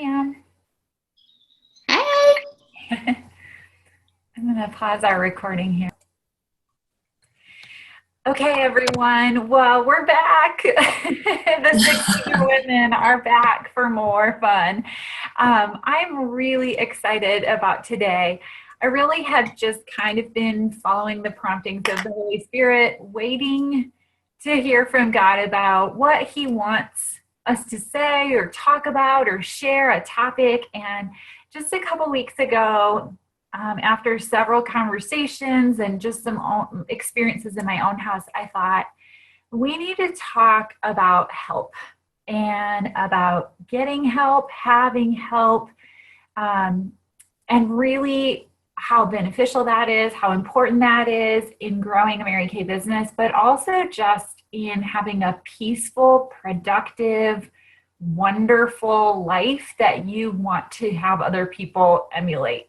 Pam. Hey. I'm going to pause our recording here. Okay, everyone. Well, we're back. The six-figure women are back for more fun. I'm really excited about today. I really have just kind of been following the promptings of the Holy Spirit, waiting to hear from God about what He wants us to say or talk about or share a topic. And just a couple weeks ago, after several conversations and just some experiences in my own house, I thought we need to talk about help and about getting help, having help, um, and really how beneficial that is, how important that is in growing a Mary Kay business, but also just in having a peaceful, productive, wonderful life that you want to have other people emulate.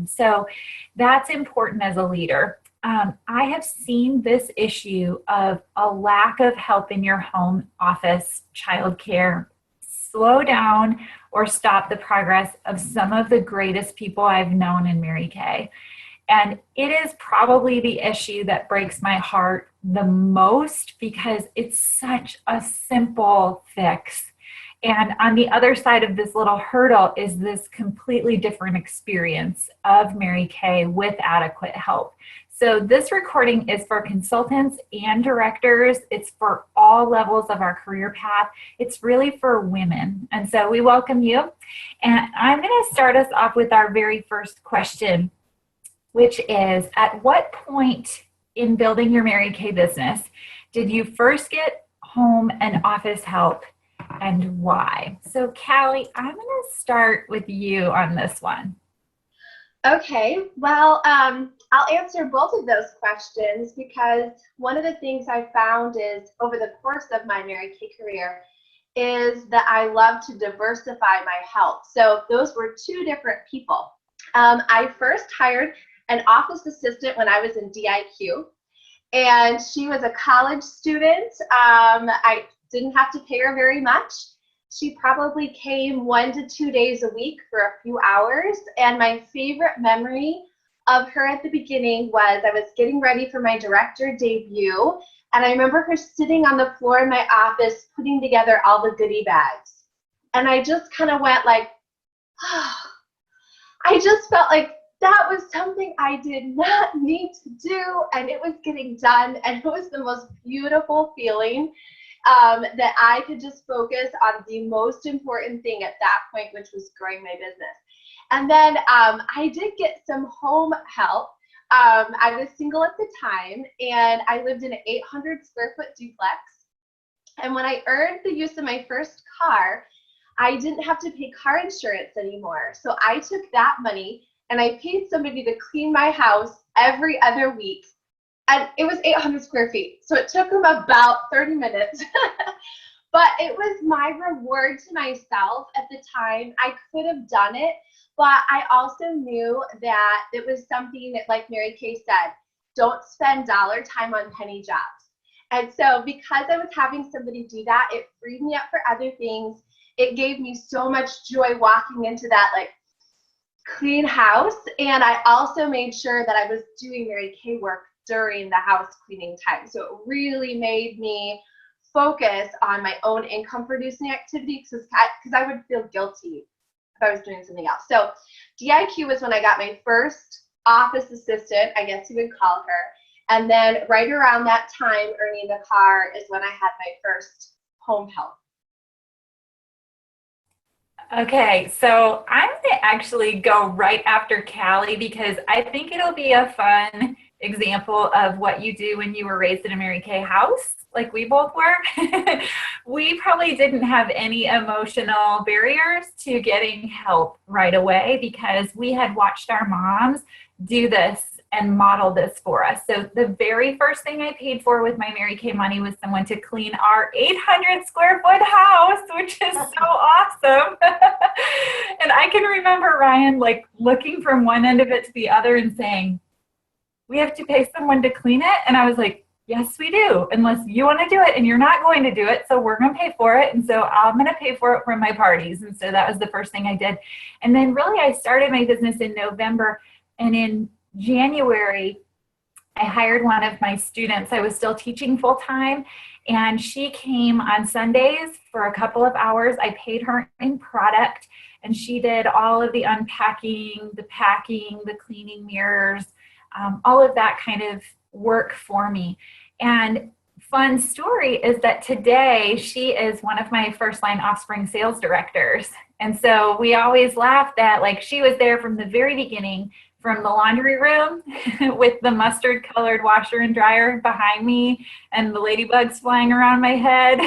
So that's important as a leader. I have seen this issue of a lack of help in your home office, childcare, slow down or stop the progress of some of the greatest people I've known in Mary Kay. And it is probably the issue that breaks my heart the most because it's such a simple fix. And on the other side of this little hurdle is this completely different experience of Mary Kay with adequate help. So this recording is for consultants and directors. It's for all levels of our career path. It's really for women. And so we welcome you. And I'm going to start us off with our very first question, which is, at what point in building your Mary Kay business did you first get home and office help, and why? So Callie, I'm going to start with you on this one. Okay, well, I'll answer both of those questions because one of the things I found is over the course of my Mary Kay career is that I love to diversify my help. So those were two different people. I first hired an office assistant when I was in DIQ, and she was a college student. I didn't have to pay her very much. She probably came 1 to 2 days a week for a few hours. And my favorite memory of her at the beginning was I was getting ready for my director debut. And I remember her sitting on the floor in my office, putting together all the goodie bags. And I just kind of went like, oh. I just felt like that was something I did not need to do. And it was getting done. And it was the most beautiful feeling. That I could just focus on the most important thing at that point, which was growing my business. And then I did get some home help. I was single at the time, and I lived in an 800 square foot duplex. And when I earned the use of my first car, I didn't have to pay car insurance anymore. So I took that money and I paid somebody to clean my house every other week. And it was 800 square feet. So it took them about 30 minutes. But it was my reward to myself at the time. I could have done it, but I also knew that it was something that, like Mary Kay said, don't spend dollar time on penny jobs. And so because I was having somebody do that, it freed me up for other things. It gave me so much joy walking into that like clean house. And I also made sure that I was doing Mary Kay work during the house cleaning time. So it really made me focus on my own income producing activities because I would feel guilty if I was doing something else. So DIQ was when I got my first office assistant, I guess you would call her. And then right around that time, earning the car is when I had my first home help. Okay, so I'm going to actually go right after Callie because I think it'll be a fun example of what you do when you were raised in a Mary Kay house, like we both were. We probably didn't have any emotional barriers to getting help right away because we had watched our moms do this and model this for us. So the very first thing I paid for with my Mary Kay money was someone to clean our 800 square foot house, which is so awesome. And I can remember Ryan like looking from one end of it to the other and saying, we have to pay someone to clean it. And I was like, Yes, we do, unless you want to do it and you're not going to do it. So we're going to pay for it. And so I'm going to pay for it from my parties. And so that was the first thing I did. And then really I started my business in November, and in January, I hired one of my students. I was still teaching full time, and she came on Sundays for a couple of hours. I paid her in product, and she did all of the unpacking, the packing, the cleaning mirrors, all of that kind of work for me. And fun story is that today she is one of my First Line Offspring sales directors. And so we always laughed that like she was there from the very beginning, from the laundry room with the mustard colored washer and dryer behind me and the ladybugs flying around my head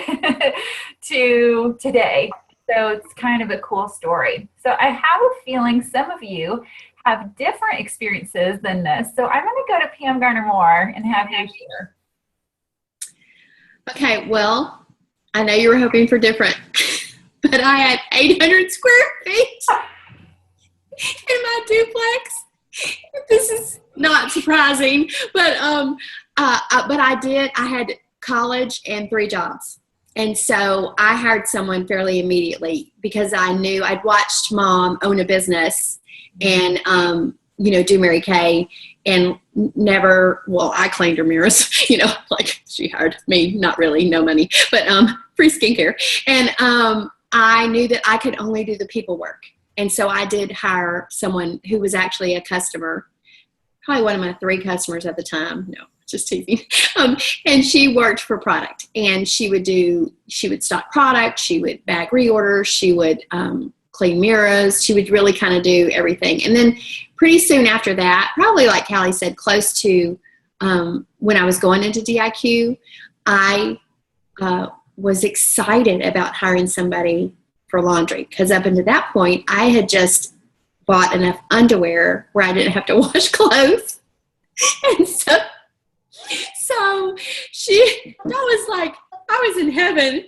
to today. So it's kind of a cool story. So I have a feeling some of you have different experiences than this. So I'm going to go to Pam Garner-Moore and have you share. Okay, well, I know you were hoping for different, but I had 800 square feet in my duplex. This is not surprising, but I had college and 3 jobs. And so I hired someone fairly immediately because I knew I'd watched Mom own a business and, do Mary Kay, and never, well, I cleaned her mirrors, like she hired me, not really, no money, but free skincare. And I knew that I could only do the people work. And so I did hire someone who was actually a customer, probably one of my 3 customers at the time. No, just teasing. And she worked for product, and she would stock product. She would bag reorders. She would clean mirrors. She would really kind of do everything. And then pretty soon after that, probably like Callie said, close to when I was going into DIQ, I was excited about hiring somebody for laundry, because up until that point, I had just bought enough underwear where I didn't have to wash clothes. And so that was like, I was in heaven.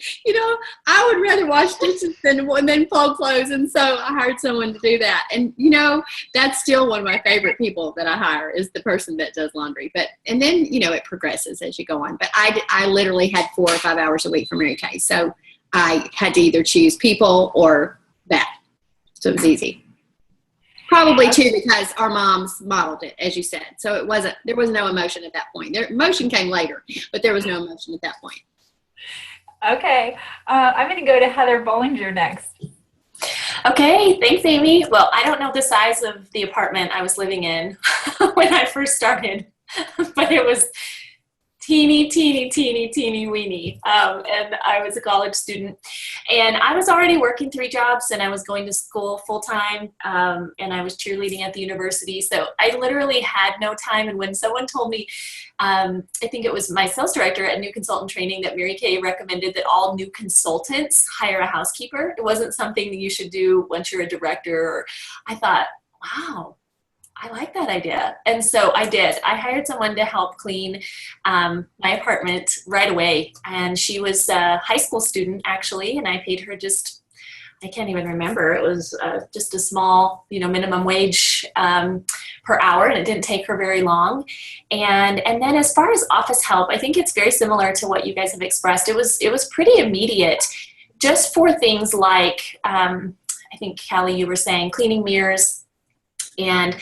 I would rather wash dishes than fold clothes. And so I hired someone to do that. And, that's still one of my favorite people that I hire, is the person that does laundry. And then, it progresses as you go on. But I literally had 4 or 5 hours a week for Mary Kay. So I had to either choose people or that. So it was easy. Probably too because our moms modeled it, as you said. So there was no emotion at that point. Emotion came later, but there was no emotion at that point. Okay. I'm going to go to Heather Bollinger next. Okay, thanks, Amy. Well, I don't know the size of the apartment I was living in when I first started, but it was teeny weeny. And I was a college student, and I was already working 3 jobs, and I was going to school full time, and I was cheerleading at the university. So I literally had no time. And when someone told me, I think it was my sales director at New Consultant Training, that Mary Kay recommended that all new consultants hire a housekeeper. It wasn't something that you should do once you're a director. I thought, wow, I like that idea. And so I did. I hired someone to help clean my apartment right away. And she was a high school student, actually, and I paid her I can't even remember. It was just a small, minimum wage per hour, and it didn't take her very long. And then as far as office help, I think it's very similar to what you guys have expressed. It was pretty immediate, just for things like, I think, Callie, you were saying cleaning mirrors and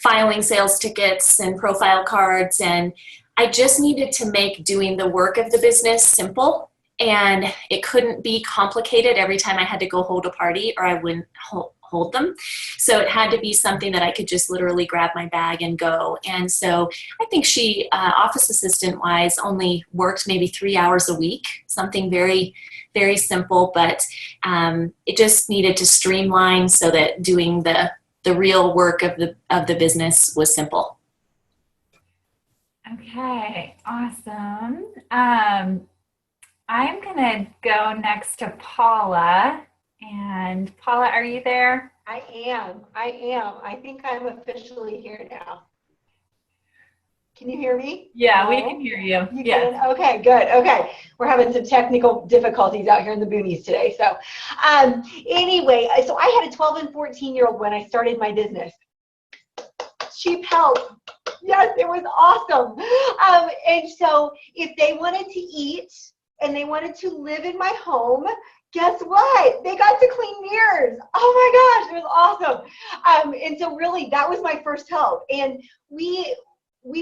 filing sales tickets and profile cards. And I just needed to make doing the work of the business simple. And it couldn't be complicated every time I had to go hold a party, or I wouldn't hold them. So it had to be something that I could just literally grab my bag and go. And so I think she, office assistant wise, only worked maybe 3 hours a week, something very, very simple, but it just needed to streamline so that doing the real work of the business was simple. Okay, awesome. I'm going to go next to Paula. And Paula, are you there? I am. I think I'm officially here now. Can you hear me? Yeah, we can hear you. You yes. can? Okay, good. Okay. We're having some technical difficulties out here in the boonies today. So anyway, so I had a 12 and 14-year-old when I started my business. Cheap help. Yes, it was awesome. And so if they wanted to eat and they wanted to live in my home, guess what? They got to clean mirrors. Oh my gosh, it was awesome. And so really that was my first help. And we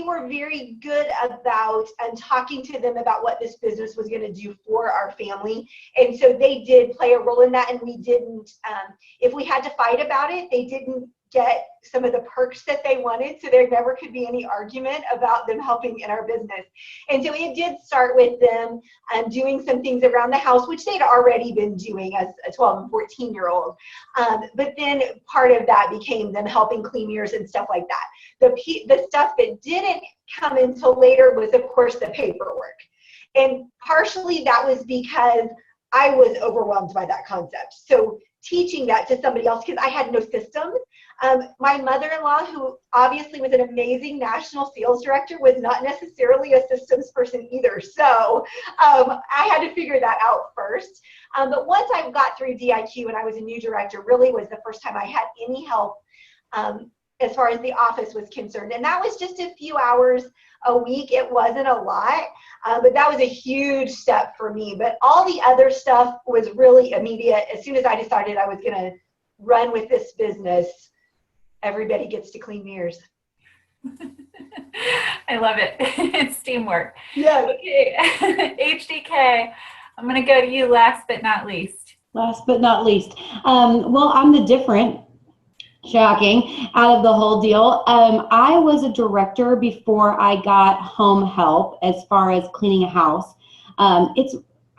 were very good about talking to them about what this business was going to do for our family. And so they did play a role in that, and we didn't, if we had to fight about it, they didn't get some of the perks that they wanted, so there never could be any argument about them helping in our business. And so it did start with them doing some things around the house, which they'd already been doing as a 12 and 14-year-old. But then part of that became them helping clean mirrors and stuff like that. The stuff that didn't come until later was, of course, the paperwork. And partially that was because I was overwhelmed by that concept. So teaching that to somebody else, because I had no systems. My mother-in-law, who obviously was an amazing national sales director, was not necessarily a systems person either. So I had to figure that out first. But once I got through DIQ and I was a new director, really was the first time I had any help as far as the office was concerned. And that was just a few hours a week. It wasn't a lot, but that was a huge step for me. But all the other stuff was really immediate. As soon as I decided I was going to run with this business, everybody gets to clean mirrors. I love it. It's teamwork. Yeah. Okay. HDK, I'm going to go to you last but not least. Last but not least. Well, I'm the different, shocking, out of the whole deal. I was a director before I got home help as far as cleaning a house. I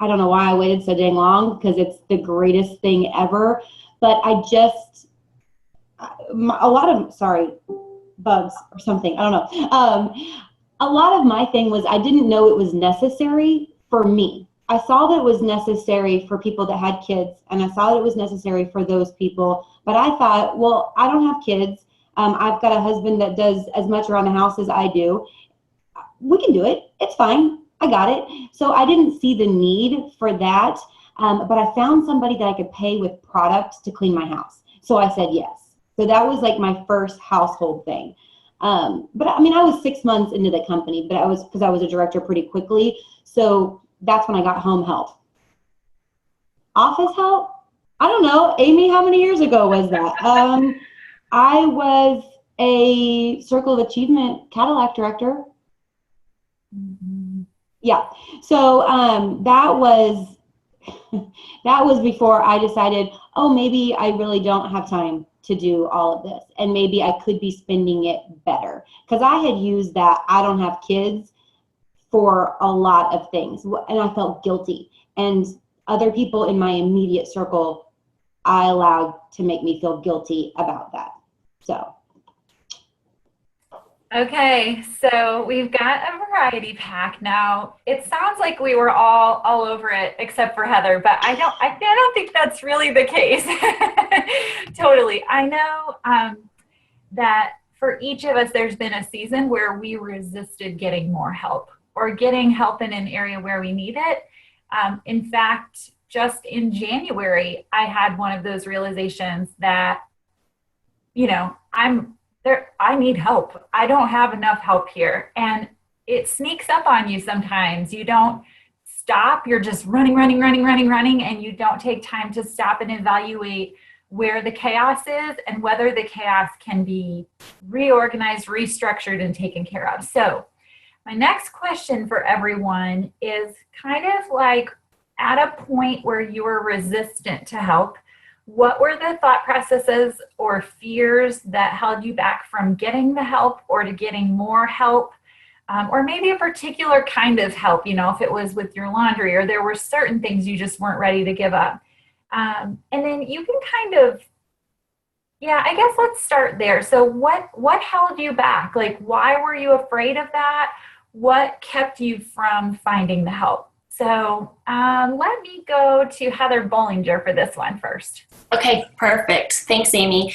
don't know why I waited so dang long, because it's the greatest thing ever. But bugs or something. I don't know. A lot of my thing was I didn't know it was necessary for me. I saw that it was necessary for people that had kids, and I saw that it was necessary for those people. But I thought, well, I don't have kids. I've got a husband that does as much around the house as I do. We can do it. It's fine. I got it. So I didn't see the need for that. But I found somebody that I could pay with product to clean my house. So I said yes. So that was like my first household thing. But I mean, I was 6 months into the company, but because I was a director pretty quickly. So that's when I got home help. Office help? I don't know. Amy, how many years ago was that? I was a Circle of Achievement Cadillac director. Yeah. So that was before I decided, oh, maybe I really don't have time to do all of this, and maybe I could be spending it better, because I had used that I don't have kids for a lot of things, and I felt guilty. And other people in my immediate circle, I allowed to make me feel guilty about that. So. Okay, so we've got a variety pack now. It sounds like we were all over it except for Heather, but I don't think that's really the case. Totally. I know that for each of us, there's been a season where we resisted getting more help or getting help in an area where we need it. In fact, just in January, I had one of those realizations that, I need help. I don't have enough help here. And it sneaks up on you sometimes. You don't stop. You're just running, and you don't take time to stop and evaluate where the chaos is and whether the chaos can be reorganized, restructured, and taken care of. So my next question for everyone is kind of like, at a point where you were resistant to help, what were the thought processes or fears that held you back from getting the help or to getting more help? Or maybe a particular kind of help, if it was with your laundry, or there were certain things you just weren't ready to give up. And then you can I guess let's start there. So what held you back? Like, why were you afraid of that? What kept you from finding the help? So let me go to Heather Bollinger for this one first. Okay, perfect. Thanks, Amy.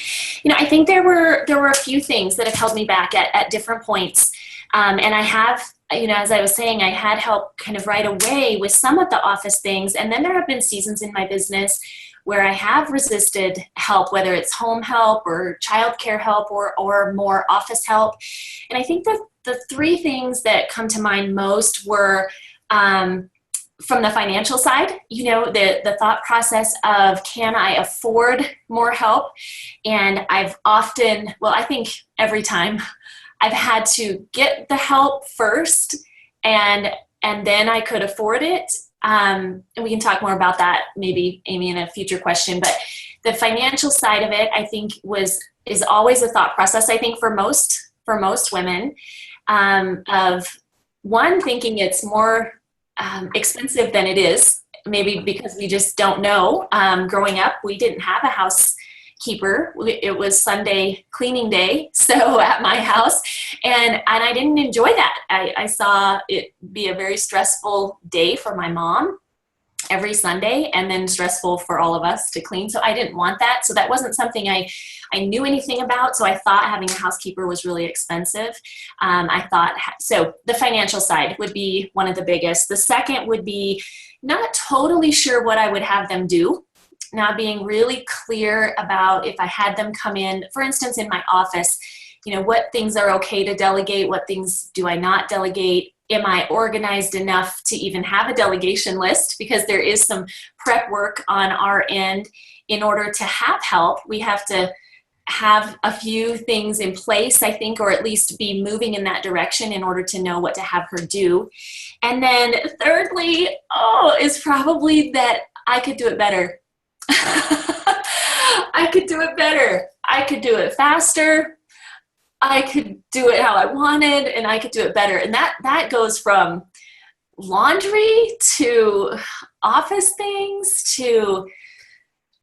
I think there were a few things that have held me back at different points. And I have, as I was saying, I had help kind of right away with some of the office things. And then there have been seasons in my business where I have resisted help, whether it's home help or childcare help or more office help. And I think that the three things that come to mind most were from the financial side, the thought process of, can I afford more help? And I've often, well, I think every time I've had to get the help first and then I could afford it. And we can talk more about that maybe, Amy, in a future question. But the financial side of it, I think, is always a thought process, I think, for most women, of one, thinking it's more expensive than it is, maybe because we just don't know. Growing up, we didn't have a housekeeper. It was Sunday cleaning day, so at my house, and I didn't enjoy that. I saw it be a very stressful day for my mom every Sunday, and then stressful for all of us to clean. So I didn't want that. So that wasn't something I knew anything about. So I thought having a housekeeper was really expensive. So the financial side would be one of the biggest. The second would be not totally sure what I would have them do. Not being really clear about if I had them come in, for instance, in my office, what things are okay to delegate, what things do I not delegate? Am I organized enough to even have a delegation list? Because there is some prep work on our end. In order to have help, we have to have a few things in place, I think, or at least be moving in that direction in order to know what to have her do. And then thirdly, is probably that I could do it better. I could do it better. I could do it faster. I could do it how I wanted, and I could do it better. And that goes from laundry to office things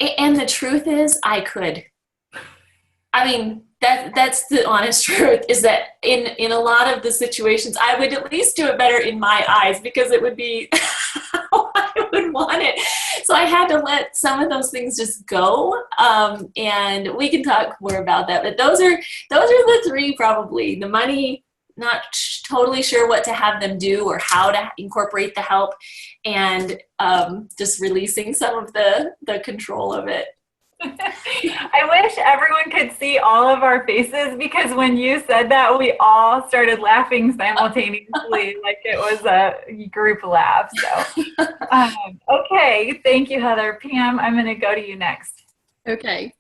and the truth is I could. I mean, that's the honest truth, is that in a lot of the situations, I would at least do it better in my eyes, because it would be how I would want it. So I had to let some of those things just go, and we can talk more about that. But those are the three, probably. The money, not totally sure what to have them do or how to incorporate the help, and just releasing some of the control of it. I wish everyone could see all of our faces, because when you said that, we all started laughing simultaneously like it was a group laugh. So, okay, thank you, Heather. Pam, I'm going to go to you next. Okay.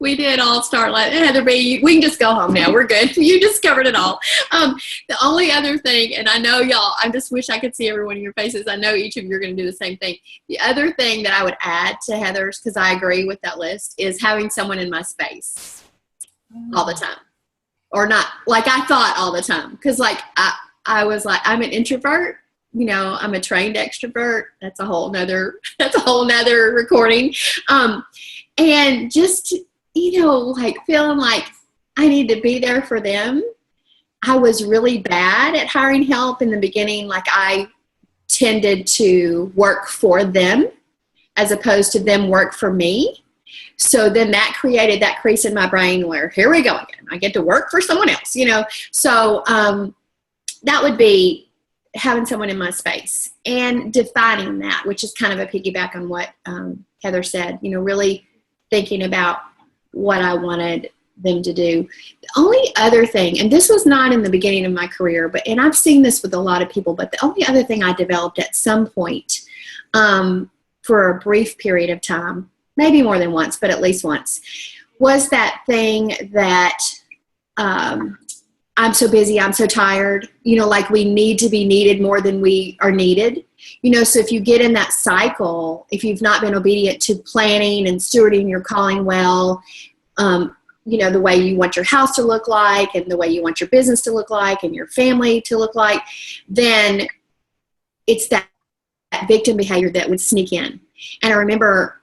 We did all start like, Heather B, we can just go home now. We're good. You just covered it all. The only other thing, and I know y'all, I just wish I could see every one of your faces. I know each of you are going to do the same thing. The other thing that I would add to Heather's, because I agree with that list, is having someone in my space all the time. Or not, like I thought all the time. Because like I was like, I'm an introvert. I'm a trained extrovert. That's a whole nother recording. And just, like feeling like I need to be there for them. I was really bad at hiring help in the beginning. Like I tended to work for them as opposed to them work for me. So then that created that crease in my brain where, here we go again. I get to work for someone else, So that would be having someone in my space and defining that, which is kind of a piggyback on what Heather said, really thinking about what I wanted them to do. The only other thing, and this was not in the beginning of my career, and I've seen this with a lot of people, but the only other thing I developed at some point for a brief period of time, maybe more than once, but at least once, was that thing that I'm so busy, I'm so tired, like we need to be needed more than we are needed. So if you get in that cycle, if you've not been obedient to planning and stewarding your calling well, the way you want your house to look like and the way you want your business to look like and your family to look like, then it's that victim behavior that would sneak in. And I remember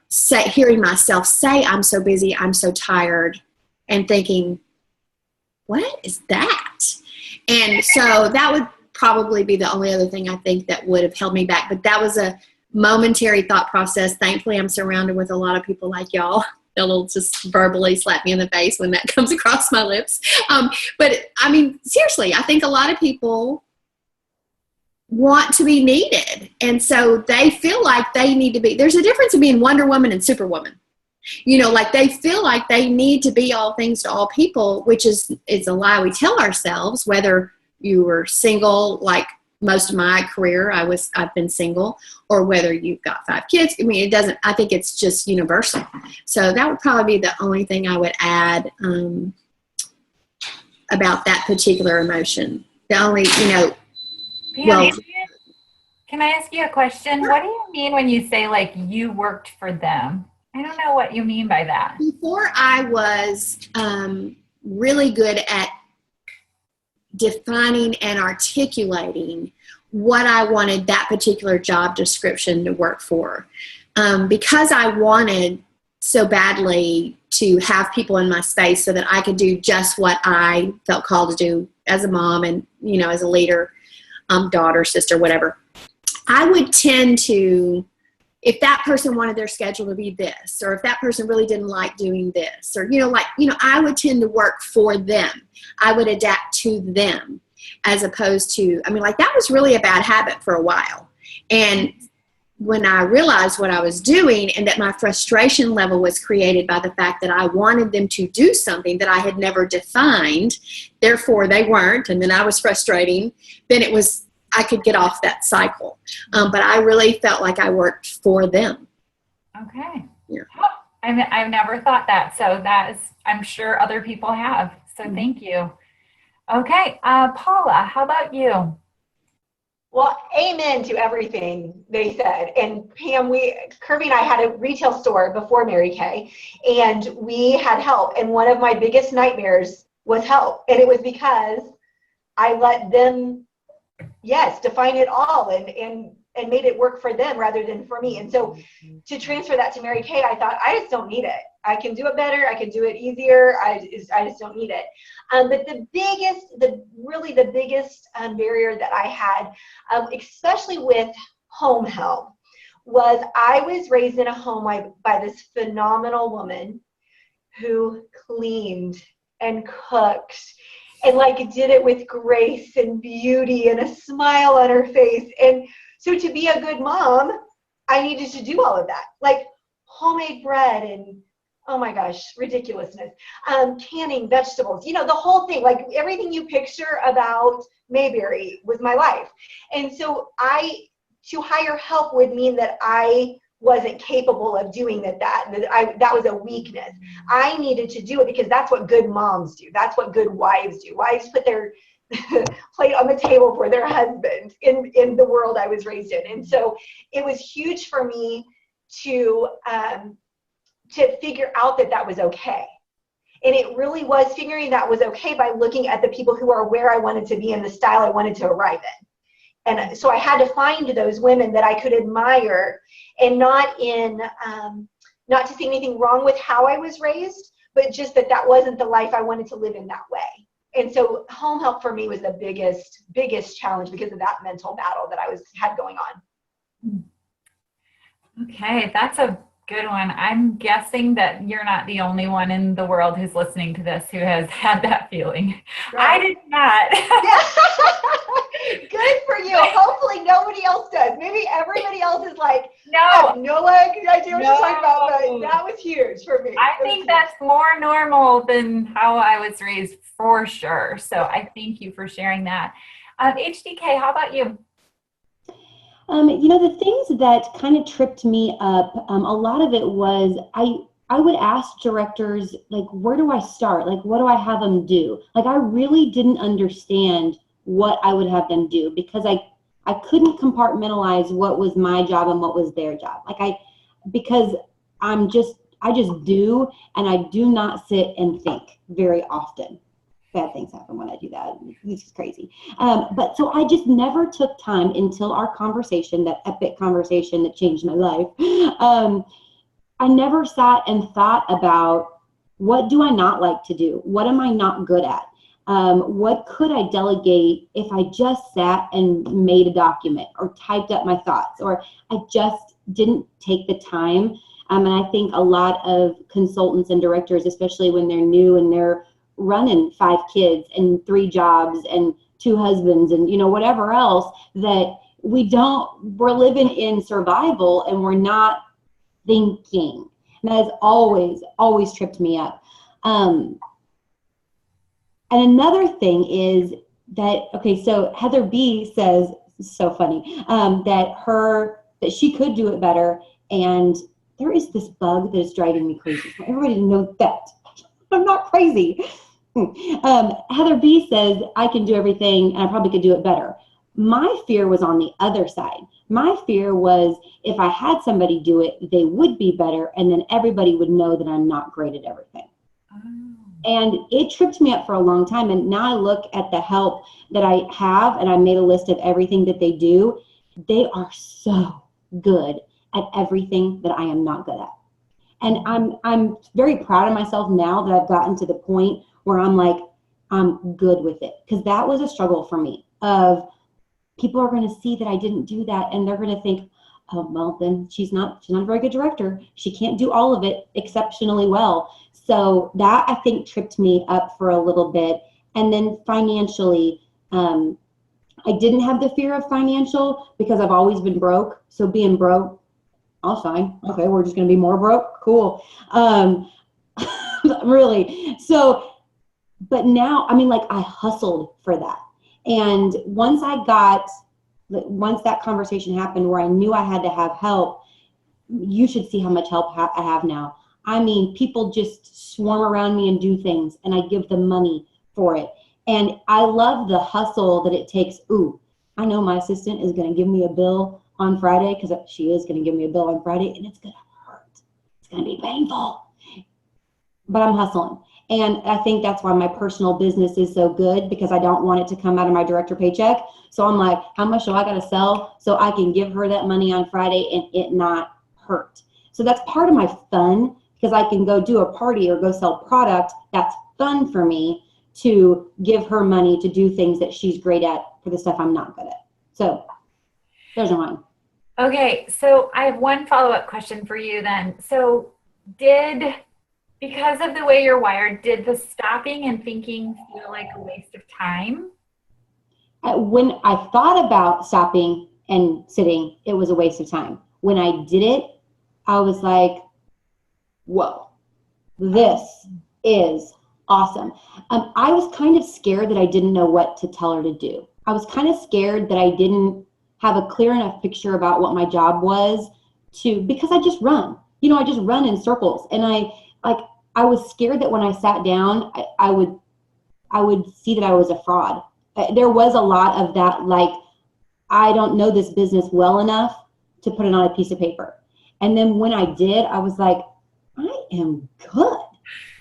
hearing myself say, I'm so busy, I'm so tired, and thinking, what is that? And so that would probably be the only other thing I think that would have held me back. But that was a momentary thought process. Thankfully, I'm surrounded with a lot of people like y'all. They'll just verbally slap me in the face when that comes across my lips. But I mean, seriously, I think a lot of people want to be needed. And so they feel like they need to be. There's a difference in being Wonder Woman and Superwoman. You know, like they feel like they need to be all things to all people, which is a lie we tell ourselves, whether you were single, like most of my career, I've been single, or whether you've got 5 kids. I mean, I think it's just universal. So that would probably be the only thing I would add about that particular emotion. The only, you know, Pam, can I ask you a question? What do you mean when you say like you worked for them? I don't know what you mean by that. Before I was really good at defining and articulating what I wanted that particular job description to work for. Because I wanted so badly to have people in my space so that I could do just what I felt called to do as a mom and, you know, as a leader, daughter, sister, whatever. I would tend to, if that person wanted their schedule to be this, or if that person really didn't like doing this, or, I would tend to work for them. I would adapt to them as opposed to, that was really a bad habit for a while. And when I realized what I was doing and that my frustration level was created by the fact that I wanted them to do something that I had never defined, therefore they weren't, and then I was frustrating, then I could get off that cycle. But I really felt like I worked for them. Okay. Yeah. Oh, I've never thought that. So I'm sure other people have. So thank you. Okay. Paula, how about you? Well, amen to everything they said. And Pam, Kirby and I had a retail store before Mary Kay, and we had help. And one of my biggest nightmares was help. And it was because I let them, define it all and made it work for them rather than for me. And so to transfer that to Mary Kay, I thought, I just don't need it. I can do it better. I can do it easier. I just don't need it. But the biggest barrier that I had, especially with home help, was I was raised in a home by this phenomenal woman who cleaned and cooked and did it with grace and beauty and a smile on her face. And so to be a good mom, I needed to do all of that, like homemade bread and, oh my gosh, ridiculousness. Canning vegetables, the whole thing, like everything you picture about Mayberry was my life. And so to hire help would mean that I wasn't capable of doing that was a weakness. I needed to do it because that's what good moms do. That's what good wives do. Wives put their plate on the table for their husband in the world I was raised in. And so it was huge for me to figure out that was okay. And it really was figuring that was okay by looking at the people who are where I wanted to be and the style I wanted to arrive in. And so I had to find those women that I could admire, and not to see anything wrong with how I was raised, but just that wasn't the life I wanted to live in that way. And so home help for me was the biggest challenge because of that mental battle that I had going on. Okay, that's a good one. I'm guessing that you're not the only one in the world who's listening to this who has had that feeling. Right. I did not. Good for you. Hopefully nobody else does. Maybe everybody else is like, no, I have no idea what you're talking about, but that was huge for me. I think that's more normal than how I was raised for sure. So I thank you for sharing that. HDK, how about you? The things that kind of tripped me up, a lot of it was I would ask directors, where do I start? What do I have them do? I really didn't understand what I would have them do because I couldn't compartmentalize what was my job and what was their job. Because I just do, and I do not sit and think very often. Bad things happen when I do that. This is crazy. But so I just never took time until our conversation, that epic conversation that changed my life. I never sat and thought about, what do I not like to do? What am I not good at? What could I delegate if I just sat and made a document or typed up my thoughts, or I just didn't take the time? And I think a lot of consultants and directors, especially when they're new and they're running 5 kids and 3 jobs and 2 husbands and whatever else, that we're living in survival and we're not thinking. And that has always tripped me up. And another thing is that, okay, so Heather B says, so funny, that she could do it better. And there is this bug that is driving me crazy. So everybody knows that. I'm not crazy. Heather B says, I can do everything and I probably could do it better. My fear was on the other side. My fear was if I had somebody do it, they would be better, and then everybody would know that I'm not great at everything. And it tripped me up for a long time. And now I look at the help that I have, and I made a list of everything that they do. They are so good at everything that I am not good at. And I'm very proud of myself now that I've gotten to the point where I'm like, I'm good with it. Because that was a struggle for me of people are going to see that I didn't do that, and they're going to think, oh, well, then she's not a very good director. She can't do all of it exceptionally well. So that, I think, tripped me up for a little bit. And then financially, I didn't have the fear of financial because I've always been broke. So being broke, I'll fine. Okay, we're just going to be more broke. Cool. Really. So, but now, I mean, like, I hustled for that. And once that conversation happened where I knew I had to have help, you should see how much help I have now. I mean, people just swarm around me and do things, and I give them money for it. And I love the hustle that it takes. Ooh, I know my assistant is going to give me a bill on Friday, because she is going to give me a bill on Friday, and it's going to hurt. It's going to be painful. But I'm hustling. And I think that's why my personal business is so good, because I don't want it to come out of my director paycheck. So I'm like, how much do I got to sell so I can give her that money on Friday and it not hurt? So that's part of my fun, because I can go do a party or go sell product. That's fun for me to give her money to do things that she's great at for the stuff I'm not good at. So those are mine. Okay, so I have one follow-up question for you then. So because of the way you're wired, did the stopping and thinking feel like a waste of time? When I thought about stopping and sitting, it was a waste of time. When I did it, I was like, whoa, this is awesome. I was kind of scared that I didn't know what to tell her to do. I was kind of scared that I didn't have a clear enough picture about what my job was because I just run. You know, I just run in circles. And I was scared that when I sat down, I would see that I was a fraud. There was a lot of that, like, I don't know this business well enough to put it on a piece of paper. And then when I did, I was like, I am good.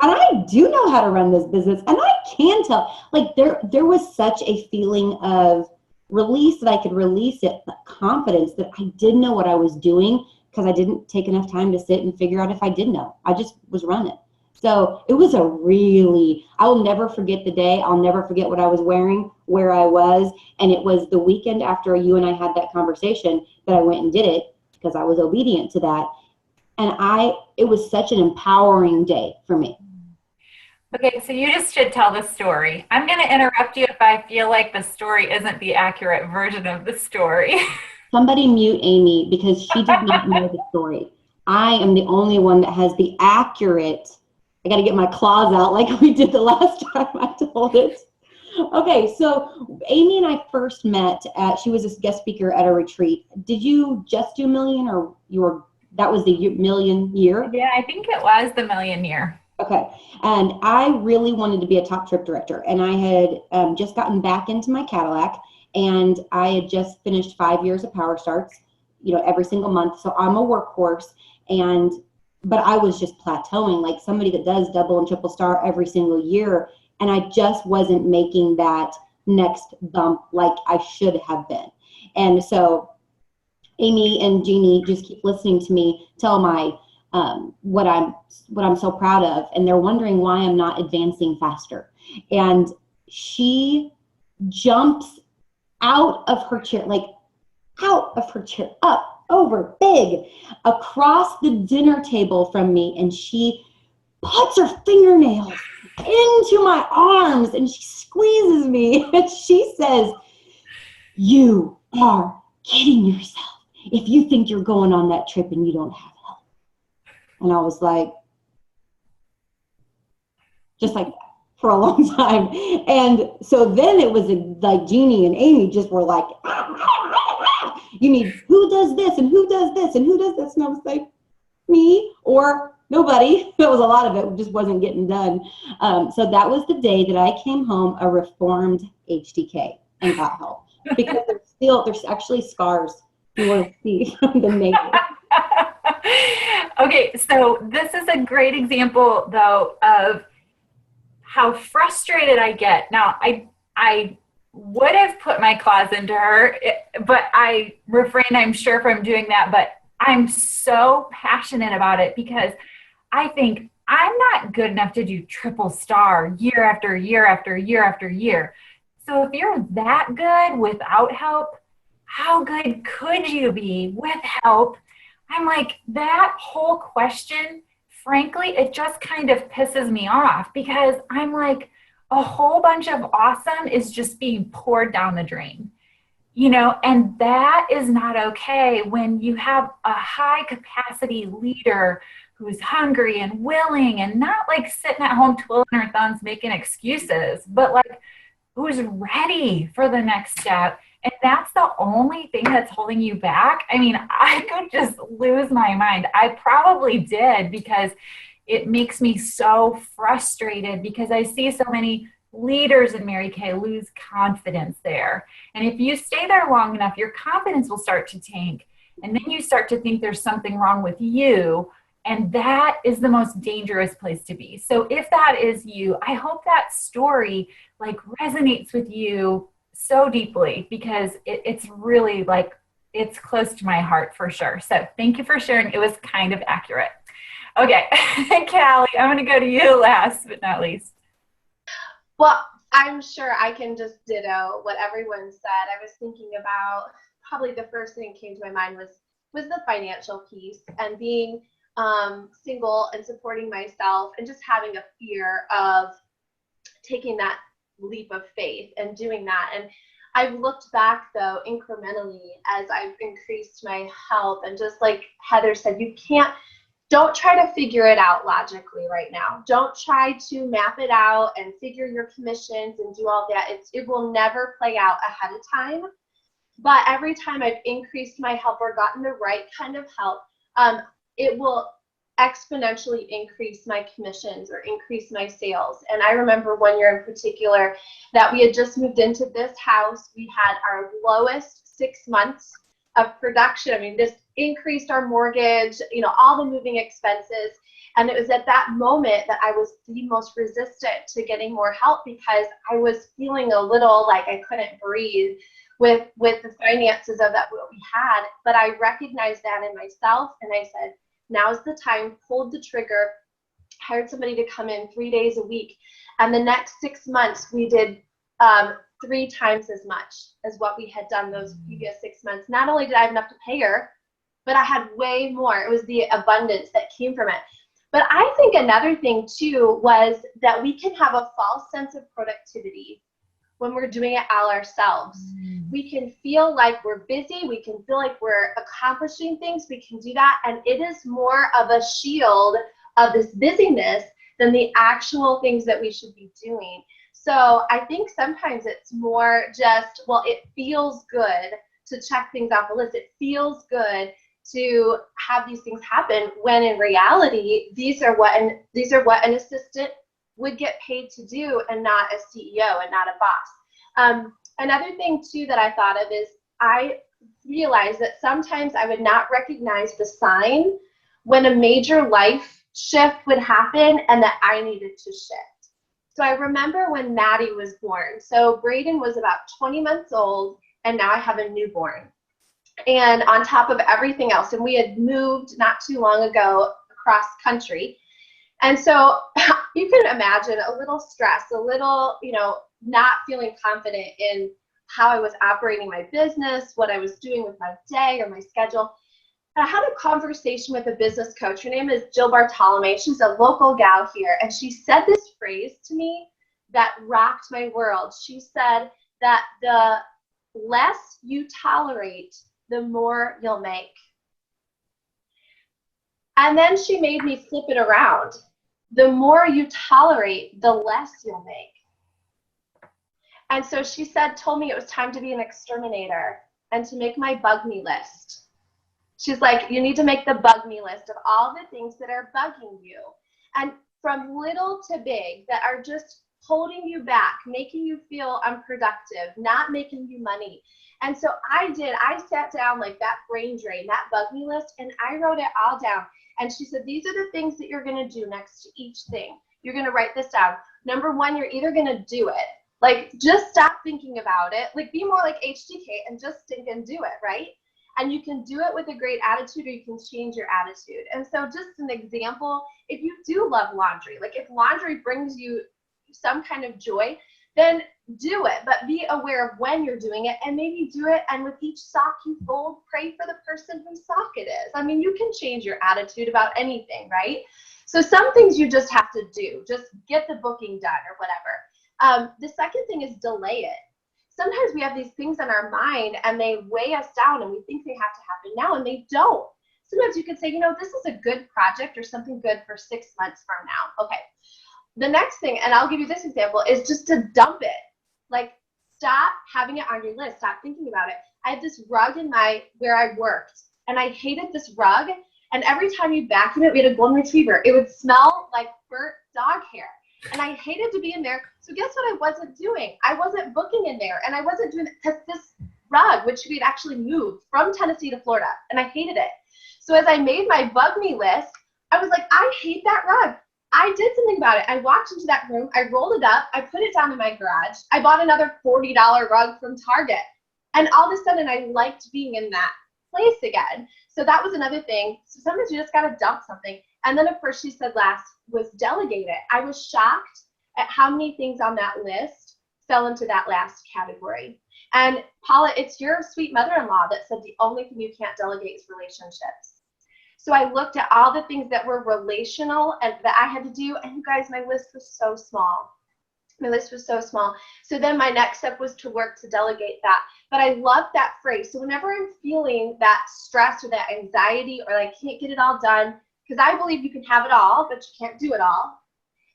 And I do know how to run this business. And I can tell, like, there was such a feeling of release that I could release it, confidence that I didn't know what I was doing because I didn't take enough time to sit and figure out if I did know. I just was running. So it was I will never forget the day. I'll never forget what I was wearing, where I was. And it was the weekend after you and I had that conversation that I went and did it because I was obedient to that. And it was such an empowering day for me. Okay, so you just should tell the story. I'm going to interrupt you if I feel like the story isn't the accurate version of the story. Somebody mute Amy because she did not know the story. I am the only one that has the accurate. I got to get my claws out like we did the last time I told it. Okay, so Amy and I first met she was a guest speaker at a retreat. Did you just do Million, or that was the Million year? Yeah, I think it was the Million year. Okay, and I really wanted to be a top trip director, and I had just gotten back into my Cadillac, and I had just finished 5 years of Power Starts, every single month. So I'm a workhorse, but I was just plateauing, like somebody that does double and triple star every single year, and I just wasn't making that next bump like I should have been. And so Amy and Jeannie just keep listening to me tell my what I'm so proud of, and they're wondering why I'm not advancing faster. And she jumps out of her chair, up, over, big, across the dinner table from me, and she puts her fingernails into my arms and she squeezes me and she says, "You are kidding yourself if you think you're going on that trip and you don't have help." And I was like, just like that for a long time. And so then it was like Jeannie and Amy just were like, you need, who does this and who does this and who does this? And I was like, me or nobody. It was a lot of it just wasn't getting done. So that was the day that I came home a reformed HDK and got help, because there's actually scars you want to see from the neighbor. Okay, so this is a great example though of how frustrated I get. Now, I would have put my claws into her, but I refrain, I'm sure, from doing that. But I'm so passionate about it because I think I'm not good enough to do triple star year after year after year after year. So if you're that good without help, how good could you be with help? I'm like, that whole question, frankly, it just kind of pisses me off, because I'm like, a whole bunch of awesome is just being poured down the drain, and that is not okay when you have a high capacity leader who's hungry and willing and not like sitting at home twiddling her thumbs making excuses, but like who's ready for the next step. And that's the only thing that's holding you back. I mean, I could just lose my mind. I probably did, because it makes me so frustrated, because I see so many leaders in Mary Kay lose confidence there. And if you stay there long enough, your confidence will start to tank. And then you start to think there's something wrong with you. And that is the most dangerous place to be. So if that is you, I hope that story like resonates with you so deeply, because it's really like, it's close to my heart for sure. So thank you for sharing. It was kind of accurate. Okay, Callie, I'm going to go to you last but not least. Well, I'm sure I can just ditto what everyone said. I was thinking about, probably the first thing that came to my mind was the financial piece, and being single and supporting myself, and just having a fear of taking that leap of faith and doing that. And I've looked back though incrementally as I've increased my help, and just like Heather said, don't try to figure it out logically right now. Don't try to map it out and figure your commissions and do all that. It will never play out ahead of time. But every time I've increased my help or gotten the right kind of help, it will exponentially increase my commissions or increase my sales. And I remember one year in particular that we had just moved into this house. We had our lowest 6 months of production. I mean, this increased our mortgage, all the moving expenses. And it was at that moment that I was the most resistant to getting more help, because I was feeling a little like I couldn't breathe with the finances of that what we had. But I recognized that in myself, and I said, now's the time, pulled the trigger, hired somebody to come in 3 days a week. And the next 6 months, we did 3 times as much as what we had done those previous 6 months. Not only did I have enough to pay her, but I had way more. It was the abundance that came from it. But I think another thing too was that we can have a false sense of productivity when we're doing it all ourselves. We can feel like we're busy. We can feel like we're accomplishing things. We can do that. And it is more of a shield of this busyness than the actual things that we should be doing. So I think sometimes it's more just, well, it feels good to check things off the list. It feels good to have these things happen, when in reality, these are what an assistant would get paid to do, and not a CEO and not a boss. Another thing too that I thought of is, I realized that sometimes I would not recognize the sign when a major life shift would happen and that I needed to shift. So I remember when Maddie was born. So Braden was about 20 months old, and now I have a newborn. And on top of everything else, and we had moved not too long ago across country. And so you can imagine a little stress, a little, not feeling confident in how I was operating my business, what I was doing with my day or my schedule. And I had a conversation with a business coach. Her name is Jill Bartolome. She's a local gal here. And she said this phrase to me that rocked my world. She said that the less you tolerate, the more you'll make. And then she made me flip it around. The more you tolerate, the less you'll make. And so she told me it was time to be an exterminator and to make my bug me list. She's like, you need to make the bug me list of all the things that are bugging you. And from little to big that are just holding you back, making you feel unproductive, not making you money. And so I sat down like that brain drain, that bug me list, and I wrote it all down. And she said, these are the things that you're going to do next to each thing. You're going to write this down. Number one, you're either going to do it. Like, just stop thinking about it. Like, be more like HDK and just think and do it, right? And you can do it with a great attitude, or you can change your attitude. And so just an example, if you do love laundry, like if laundry brings you some kind of joy, then do it, but be aware of when you're doing it, and maybe do it. And with each sock you fold, pray for the person whose sock it is. I mean, you can change your attitude about anything, right? So some things you just have to do, just get the booking done or whatever. The second thing is delay it. Sometimes we have these things in our mind and they weigh us down and we think they have to happen now, and they don't. Sometimes you could say, you know, this is a good project or something good for 6 months from now. Okay. The next thing, and I'll give you this example, is just to dump it. Like, stop having it on your list. Stop thinking about it. I had this rug in where I worked, and I hated this rug. And every time you vacuum it, we had a golden retriever. It would smell like burnt dog hair. And I hated to be in there. So guess what I wasn't doing? I wasn't booking in there. And I wasn't doing it because this rug, which we had actually moved from Tennessee to Florida, and I hated it. So as I made my bug me list, I was like, I hate that rug. I did something about it. I walked into that room, I rolled it up, I put it down in my garage. I bought another $40 rug from Target. And all of a sudden I liked being in that place again. So that was another thing. So sometimes you just gotta dump something. And then of course she said last was delegate it. I was shocked at how many things on that list fell into that last category. And Paula, it's your sweet mother-in-law that said the only thing you can't delegate is relationships. So I looked at all the things that were relational and that I had to do, and you guys, my list was so small. My list was so small. So then my next step was to work to delegate that. But I love that phrase. So whenever I'm feeling that stress or that anxiety or I can't get it all done, because I believe you can have it all, but you can't do it all,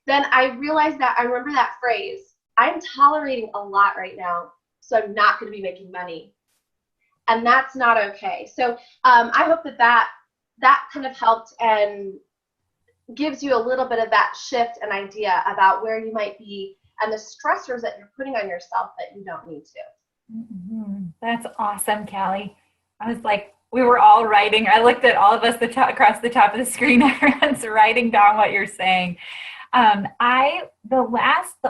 then I realized that I remember that phrase. I'm tolerating a lot right now, so I'm not going to be making money. And that's not okay. So I hope that kind of helped and gives you a little bit of that shift and idea about where you might be and the stressors that you're putting on yourself that you don't need to. Mm-hmm. That's awesome, Callie. I was like, we were all writing. I looked at all of us across the top of the screen. Everyone's writing down what you're saying. The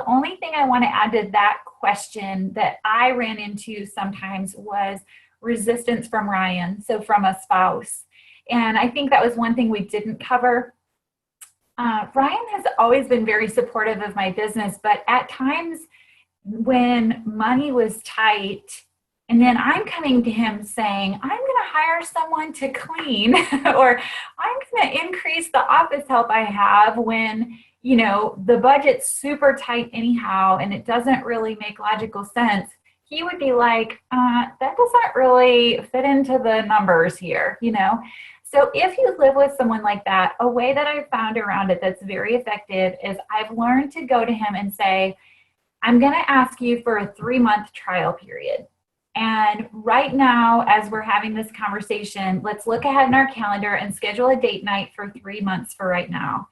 only thing I want to add to that question that I ran into sometimes was resistance from Ryan, so from a spouse. And I think that was one thing we didn't cover. Ryan has always been very supportive of my business, but at times when money was tight, and then I'm coming to him saying, I'm going to hire someone to clean, or I'm going to increase the office help I have when, you know, the budget's super tight anyhow, and it doesn't really make logical sense. He would be like, that doesn't really fit into the numbers here, you know? So if you live with someone like that, a way that I've found around it that's very effective is I've learned to go to him and say, I'm going to ask you for a 3-month trial period. And right now, as we're having this conversation, let's look ahead in our calendar and schedule a date night for 3 months for right now.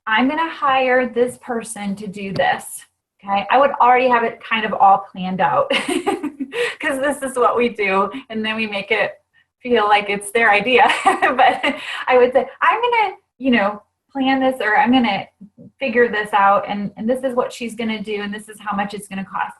I'm going to hire this person to do this. Okay. I would already have it kind of all planned out because this is what we do. And then we make it feel like it's their idea. But I would say, I'm going to, you know, plan this, or I'm going to figure this out. And this is what she's going to do. And this is how much it's going to cost.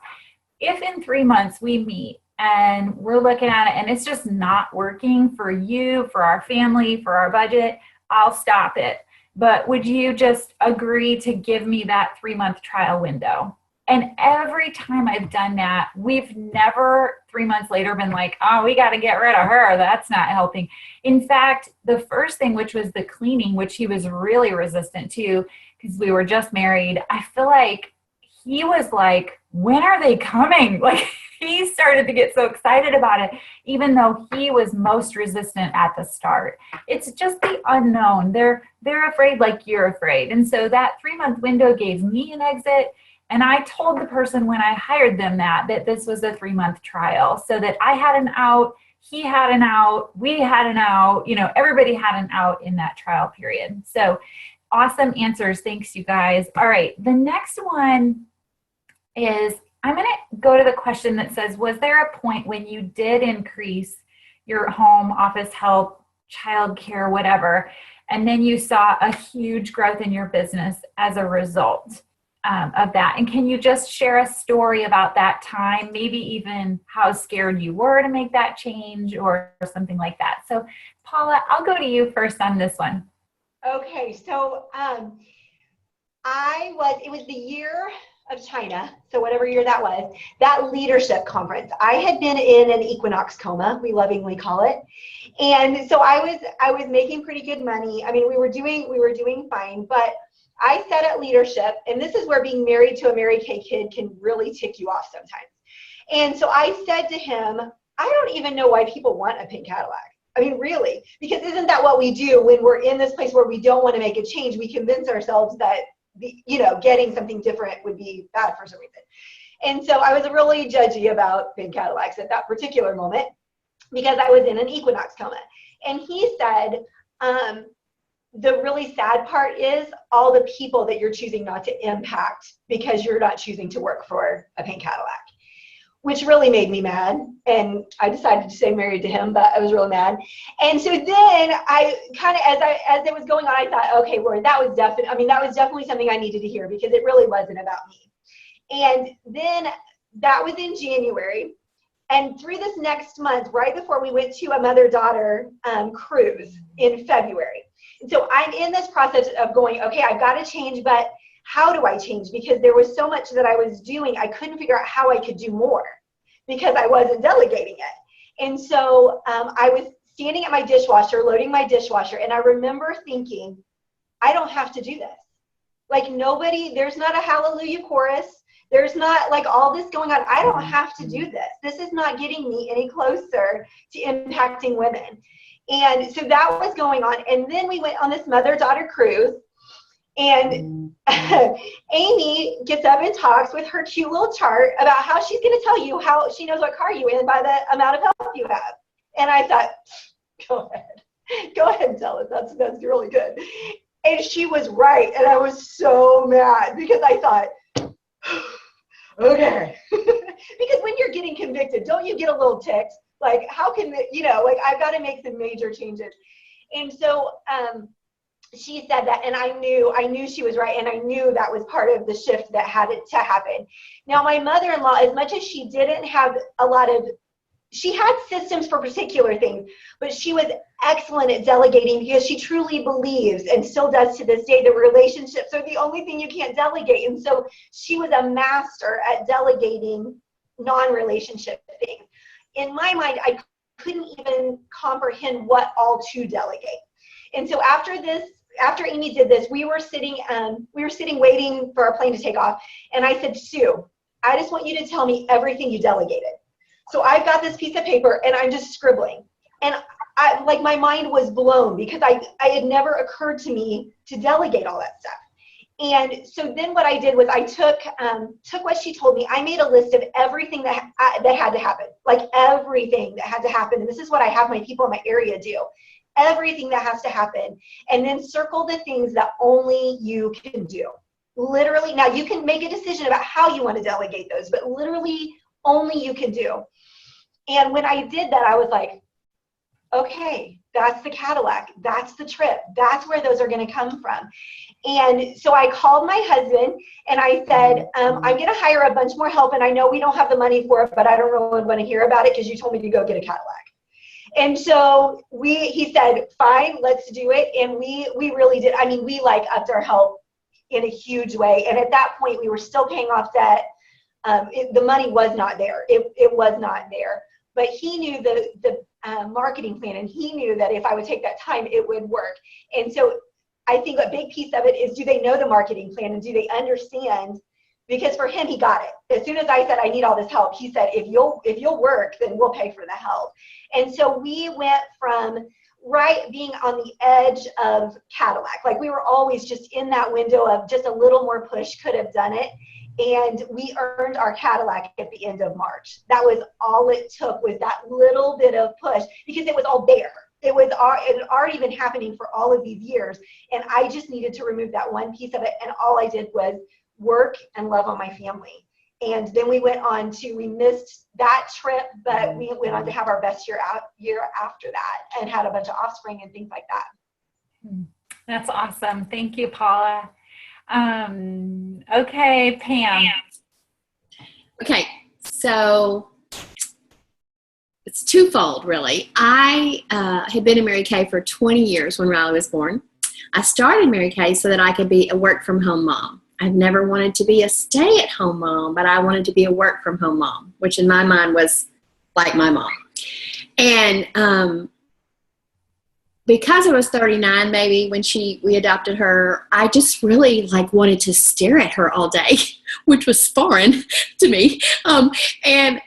If in 3 months we meet and we're looking at it and it's just not working for you, for our family, for our budget, I'll stop it. But would you just agree to give me that 3-month trial window? And every time I've done that, we've never 3 months later been like, oh, we got to get rid of her. That's not helping. In fact, the first thing, which was the cleaning, which he was really resistant to because we were just married, I feel like he was like, when are they coming? Like, he started to get so excited about it, even though he was most resistant at the start. It's just the unknown. They're afraid like you're afraid. And so that 3-month window gave me an exit. And I told the person when I hired them that this was a 3-month trial, so that I had an out, he had an out, we had an out, everybody had an out in that trial period. So awesome answers. Thanks, you guys. All right. The next one is, I'm going to go to the question that says, was there a point when you did increase your home office help, childcare, whatever, and then you saw a huge growth in your business as a result of that? And can you just share a story about that time, maybe even how scared you were to make that change or something like that? So Paula, I'll go to you first on this one. Okay, so it was the year of China, so whatever year that was, that leadership conference. I had been in an equinox coma, we lovingly call it. And so I was making pretty good money. I mean, we were doing fine, but I sat at leadership, and this is where being married to a Mary Kay kid can really tick you off sometimes. And so I said to him, I don't even know why people want a pink Cadillac. I mean, really, because isn't that what we do when we're in this place where we don't want to make a change? We convince ourselves that, getting something different would be bad for some reason. And so I was really judgy about pink Cadillacs at that particular moment because I was in an equinox coma. And he said, the really sad part is all the people that you're choosing not to impact because you're not choosing to work for a pink Cadillac, which really made me mad. And I decided to stay married to him, but I was really mad. And so then I kind of, as it was going on, I thought, okay, Lord, that was definitely something I needed to hear because it really wasn't about me. And then that was in January. And through this next month, right before we went to a mother-daughter cruise in February. And so I'm in this process of going, okay, I've got to change, but how do I change? Because there was so much that I was doing, I couldn't figure out how I could do more because I wasn't delegating it. And so I was standing at my dishwasher, loading my dishwasher, and I remember thinking, I don't have to do this. Like there's not a hallelujah chorus. There's not like all this going on. I don't have to do this. This is not getting me any closer to impacting women. And so that was going on. And then we went on this mother-daughter cruise. And Amy gets up and talks with her cute little chart about how she's going to tell you how she knows what car you in by the amount of help you have. And I thought, go ahead and tell us. That's really good. And she was right. And I was so mad because I thought, okay. Because when you're getting convicted, don't you get a little ticked? Like, how can, I've got to make some major changes. And so, she said that, and I knew she was right, and I knew that was part of the shift that had to happen. Now, my mother-in-law, as much as she didn't have she had systems for particular things, but she was excellent at delegating because she truly believes, and still does to this day, the relationships are the only thing you can't delegate. And so she was a master at delegating non-relationship things. In my mind, I couldn't even comprehend what all to delegate. And so after Amy did this, we were sitting waiting for our plane to take off. And I said, Sue, I just want you to tell me everything you delegated. So I've got this piece of paper and I'm just scribbling. And my mind was blown because I had never occurred to me to delegate all that stuff. And so then what I did was I took what she told me. I made a list of everything that had to happen, like everything that had to happen. And this is what I have my people in my area do. Everything that has to happen, and then circle the things that only you can do. Literally, now you can make a decision about how you want to delegate those, but literally only you can do. And when I did that, I was like, okay, that's the Cadillac, that's the trip, that's where those are going to come from. And so I called my husband and I said, I'm going to hire a bunch more help, and I know we don't have the money for it, but I don't really want to hear about it because you told me to go get a Cadillac. And so he said, fine, let's do it. And we really did. I mean, we upped our help in a huge way. And at that point, we were still paying off debt. The money was not there. It was not there. But he knew the marketing plan, and he knew that if I would take that time, it would work. And so I think a big piece of it is, do they know the marketing plan, and do they understand because for him, he got it. As soon as I said, I need all this help, he said, if you'll work, then we'll pay for the help. And so we went from being on the edge of Cadillac. Like we were always just in that window of just a little more push could have done it. And we earned our Cadillac at the end of March. That was all it took, was that little bit of push, because it was all there. It had already been happening for all of these years. And I just needed to remove that one piece of it. And all I did was work and love on my family. And then we missed that trip, but we went on to have our best year after that, and had a bunch of offspring and things like that. That's awesome. Thank you, Paula. Okay, Pam. Okay, so it's twofold, really. I had been in Mary Kay for 20 years when Riley was born. I started Mary Kay so that I could be a work-from-home mom. I've never wanted to be a stay-at-home mom, but I wanted to be a work-from-home mom, which in my mind was like my mom. And because I was 39 maybe when we adopted her, I just really wanted to stare at her all day, which was foreign to me. And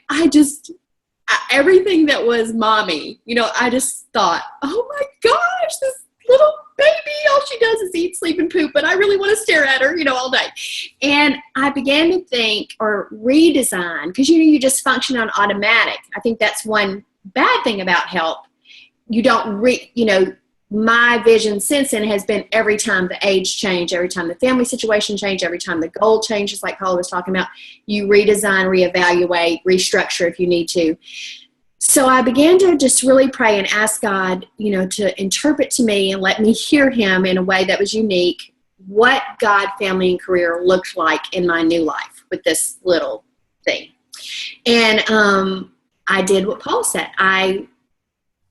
everything that was mommy, I just thought, oh my gosh, this little baby, all she does is eat, sleep, and poop, but I really want to stare at her, all day. And I began to think or redesign, because you just function on automatic. I think that's one bad thing about help. You don't my vision since then has been every time the age change, every time the family situation change, every time the goal changes, like Paula was talking about, you redesign, reevaluate, restructure if you need to. So I began to just really pray and ask God, to interpret to me and let me hear him in a way that was unique, what God, family, and career looked like in my new life with this little thing. And I did what Paul said. I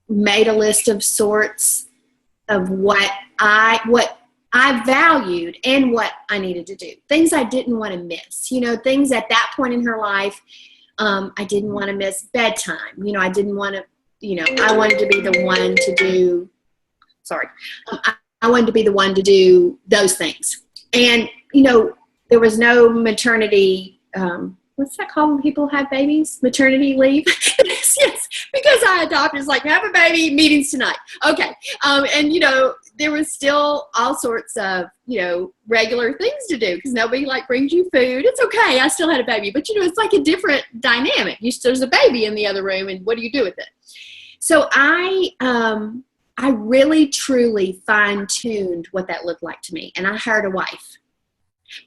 made a list of sorts of what I valued and what I needed to do. Things I didn't want to miss. Things at that point in her life, I didn't want to miss bedtime. I didn't want to, I wanted to be the one to do, I wanted to be the one to do those things. And, there was no maternity, what's that called when people have babies? Maternity leave? Yes, because I adopted, it's like, have a baby, meetings tonight. Okay. And, there was still all sorts of, regular things to do, because nobody brings you food. It's okay. I still had a baby, but it's like a different dynamic. There's a baby in the other room, and what do you do with it? So I really, truly fine-tuned what that looked like to me. And I hired a wife,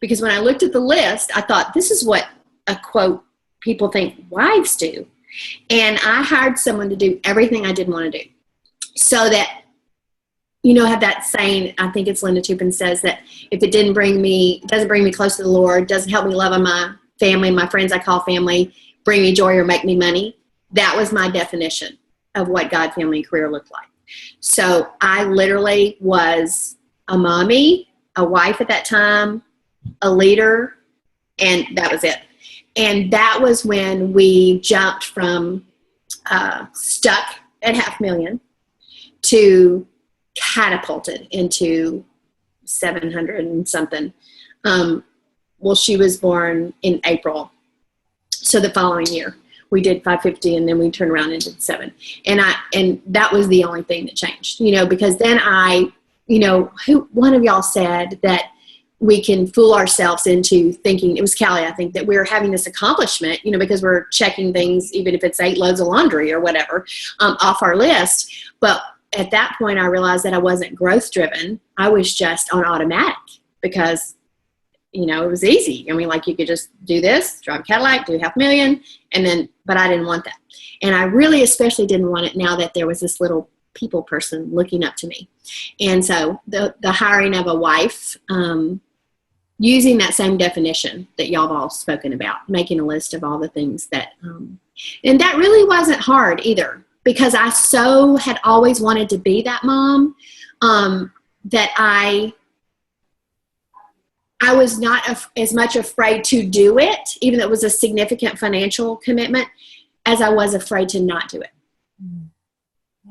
because when I looked at the list, I thought, this is what a quote people think wives do. And I hired someone to do everything I didn't want to do, so that, have that saying, I think it's Linda Tupin says, that if it doesn't bring me close to the Lord, doesn't help me love on my family, my friends I call family, bring me joy or make me money. That was my definition of what God, family, and career looked like. So I literally was a mommy, a wife at that time, a leader, and that was it. And that was when we jumped from stuck at $500,000 to catapulted into 700 and something. Well, she was born in April. So the following year we did 550, and then we turned around and did 7. And that was the only thing that changed, because then one of y'all said that we can fool ourselves into thinking, it was Callie, I think, that we're having this accomplishment, because we're checking things, even if it's 8 loads of laundry or whatever, off our list. But at that point, I realized that I wasn't growth driven. I was just on automatic, because, it was easy. You could just do this, drive a Cadillac, do $500,000, but I didn't want that. And I really especially didn't want it now that there was this little people person looking up to me. And so the hiring of a wife, using that same definition that y'all have all spoken about, making a list of all the things that, and that really wasn't hard either, because I so had always wanted to be that mom, that I was not as much afraid to do it, even though it was a significant financial commitment, as I was afraid to not do it.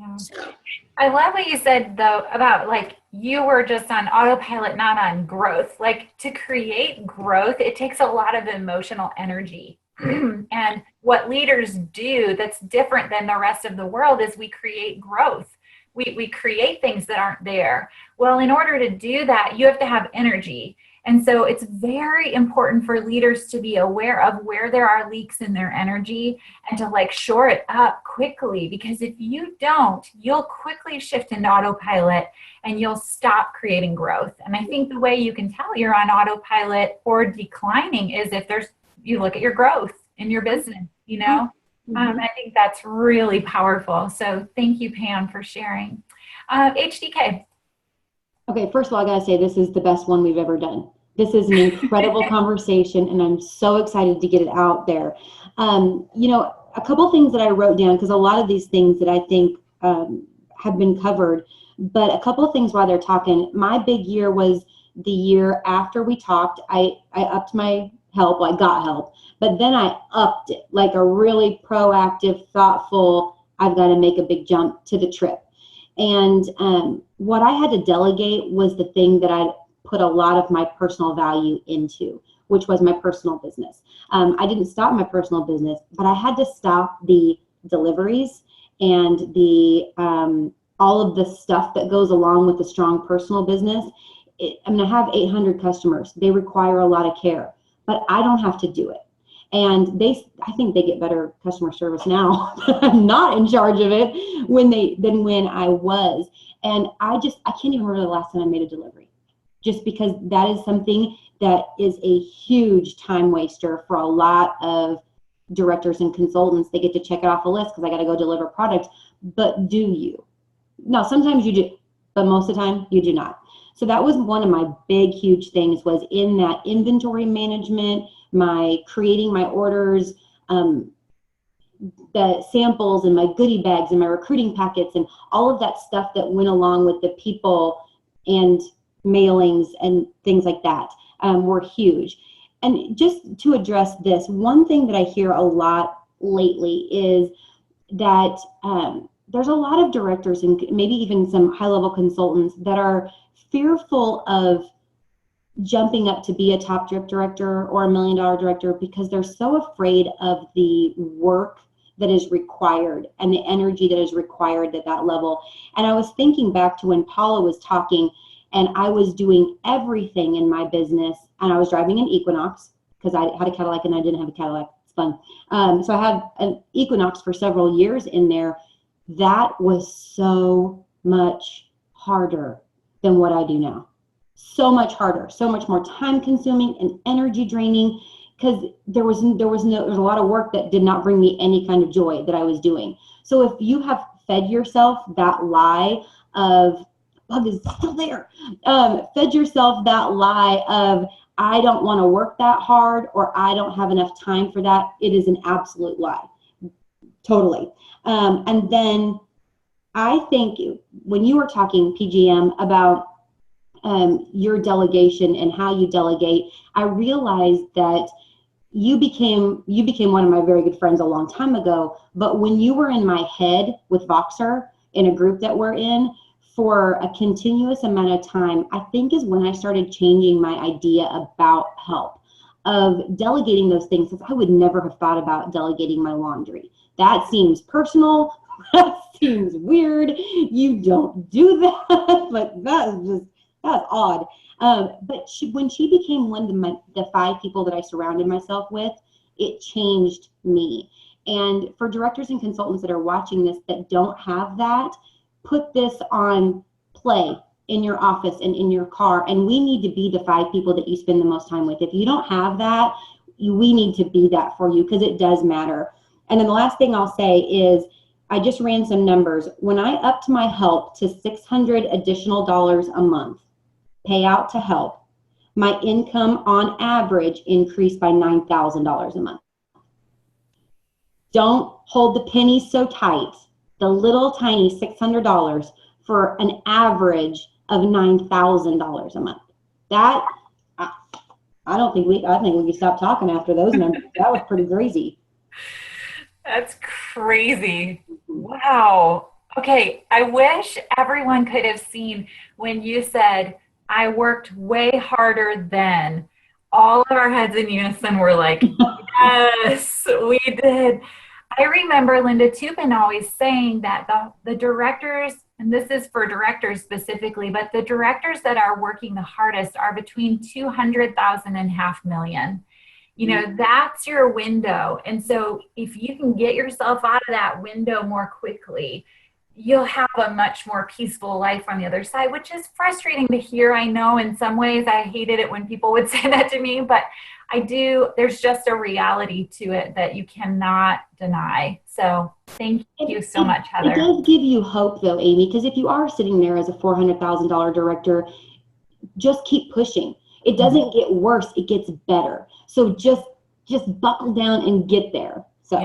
Yeah. So, I love what you said though about like you were just on autopilot, not on growth. Like to create growth, it takes a lot of emotional energy. And what leaders do that's different than the rest of the world is we create growth. We create things that aren't there. Well, in order to do that, you have to have energy. And so it's very important for leaders to be aware of where there are leaks in their energy and to like shore it up quickly, because if you don't, you'll quickly shift into autopilot and you'll stop creating growth. And I think the way you can tell you're on autopilot or declining is if you look at your growth in your business, you know? I think that's really powerful. So thank you, Pam, for sharing. HDK. Okay, first of all, I gotta say this is the best one we've ever done. This is an incredible conversation, and I'm so excited to get it out there. You know, a couple things that I wrote down, because a lot of these things that I think have been covered, but a couple of things while they're talking. My big year was the year after we talked. I upped my help, I got help, but then I upped it, like a really proactive, thoughtful, I've got to make a big jump to the trip. And what I had to delegate was the thing that I put a lot of my personal value into, which was my personal business. I didn't stop my personal business, but I had to stop the deliveries and the all of the stuff that goes along with a strong personal business. I mean, I have 800 customers. They require a lot of care, but I don't have to do it. And I think they get better customer service now. I'm not in charge of it than when I was. And I can't even remember the last time I made a delivery, just because that is something that is a huge time waster for a lot of directors and consultants. They get to check it off a list because I got to go deliver products. But do you? No, sometimes you do, but most of the time you do not. So that was one of my big, huge things, was in that inventory management, my creating my orders, the samples and my goodie bags and my recruiting packets and all of that stuff that went along with the people and mailings and things like that were huge. And just to address this, one thing that I hear a lot lately is that there's a lot of directors and maybe even some high-level consultants that are fearful of jumping up to be a top drip director or $1 million director because they're so afraid of the work that is required and the energy that is required at that level. And I was thinking back to when Paula was talking, and I was doing everything in my business, and I was driving an Equinox because I had a Cadillac and I didn't have a Cadillac. It's fun. So I had an Equinox for several years in there. That was so much harder than what I do now. So much harder, so much more time consuming and energy draining, because there was a lot of work that did not bring me any kind of joy that I was doing. So if you have fed yourself that lie of, bug is still there, fed yourself that lie of, I don't want to work that hard or I don't have enough time for that, it is an absolute lie. Totally. And then I think when you were talking, PGM, about your delegation and how you delegate, I realized that you became one of my very good friends a long time ago. But when you were in my head with Voxer in a group that we're in for a continuous amount of time, I think is when I started changing my idea about help, of delegating those things, because I would never have thought about delegating my laundry. That seems personal. That seems weird. You don't do that, but that's odd. But when she became one of the 5 people that I surrounded myself with, it changed me. And for directors and consultants that are watching this that don't have that, put this on play in your office and in your car. And we need to be the 5 people that you spend the most time with. If you don't have that, we need to be that for you, because it does matter. And then the last thing I'll say is, I just ran some numbers. When I upped my help to $600 additional a month, payout to help, my income on average increased by $9,000 a month. Don't hold the pennies so tight. The little tiny $600 for an average of $9,000 a month. That, I think we could stop talking after those numbers. That was pretty crazy. That's crazy. Wow. Okay, I wish everyone could have seen when you said, I worked way harder then. All of our heads in unison were like, yes, we did. I remember Linda Tupin always saying that the directors, and this is for directors specifically, but the directors that are working the hardest are between 200,000 and 500,000. You know, that's your window. And so if you can get yourself out of that window more quickly, you'll have a much more peaceful life on the other side, which is frustrating to hear. I know in some ways I hated it when people would say that to me, but I do, there's just a reality to it that you cannot deny. So thank you so much, Heather. It does give you hope though, Amy, because if you are sitting there as a $400,000 director, just keep pushing. It doesn't get worse, it gets better. So just buckle down and get there. So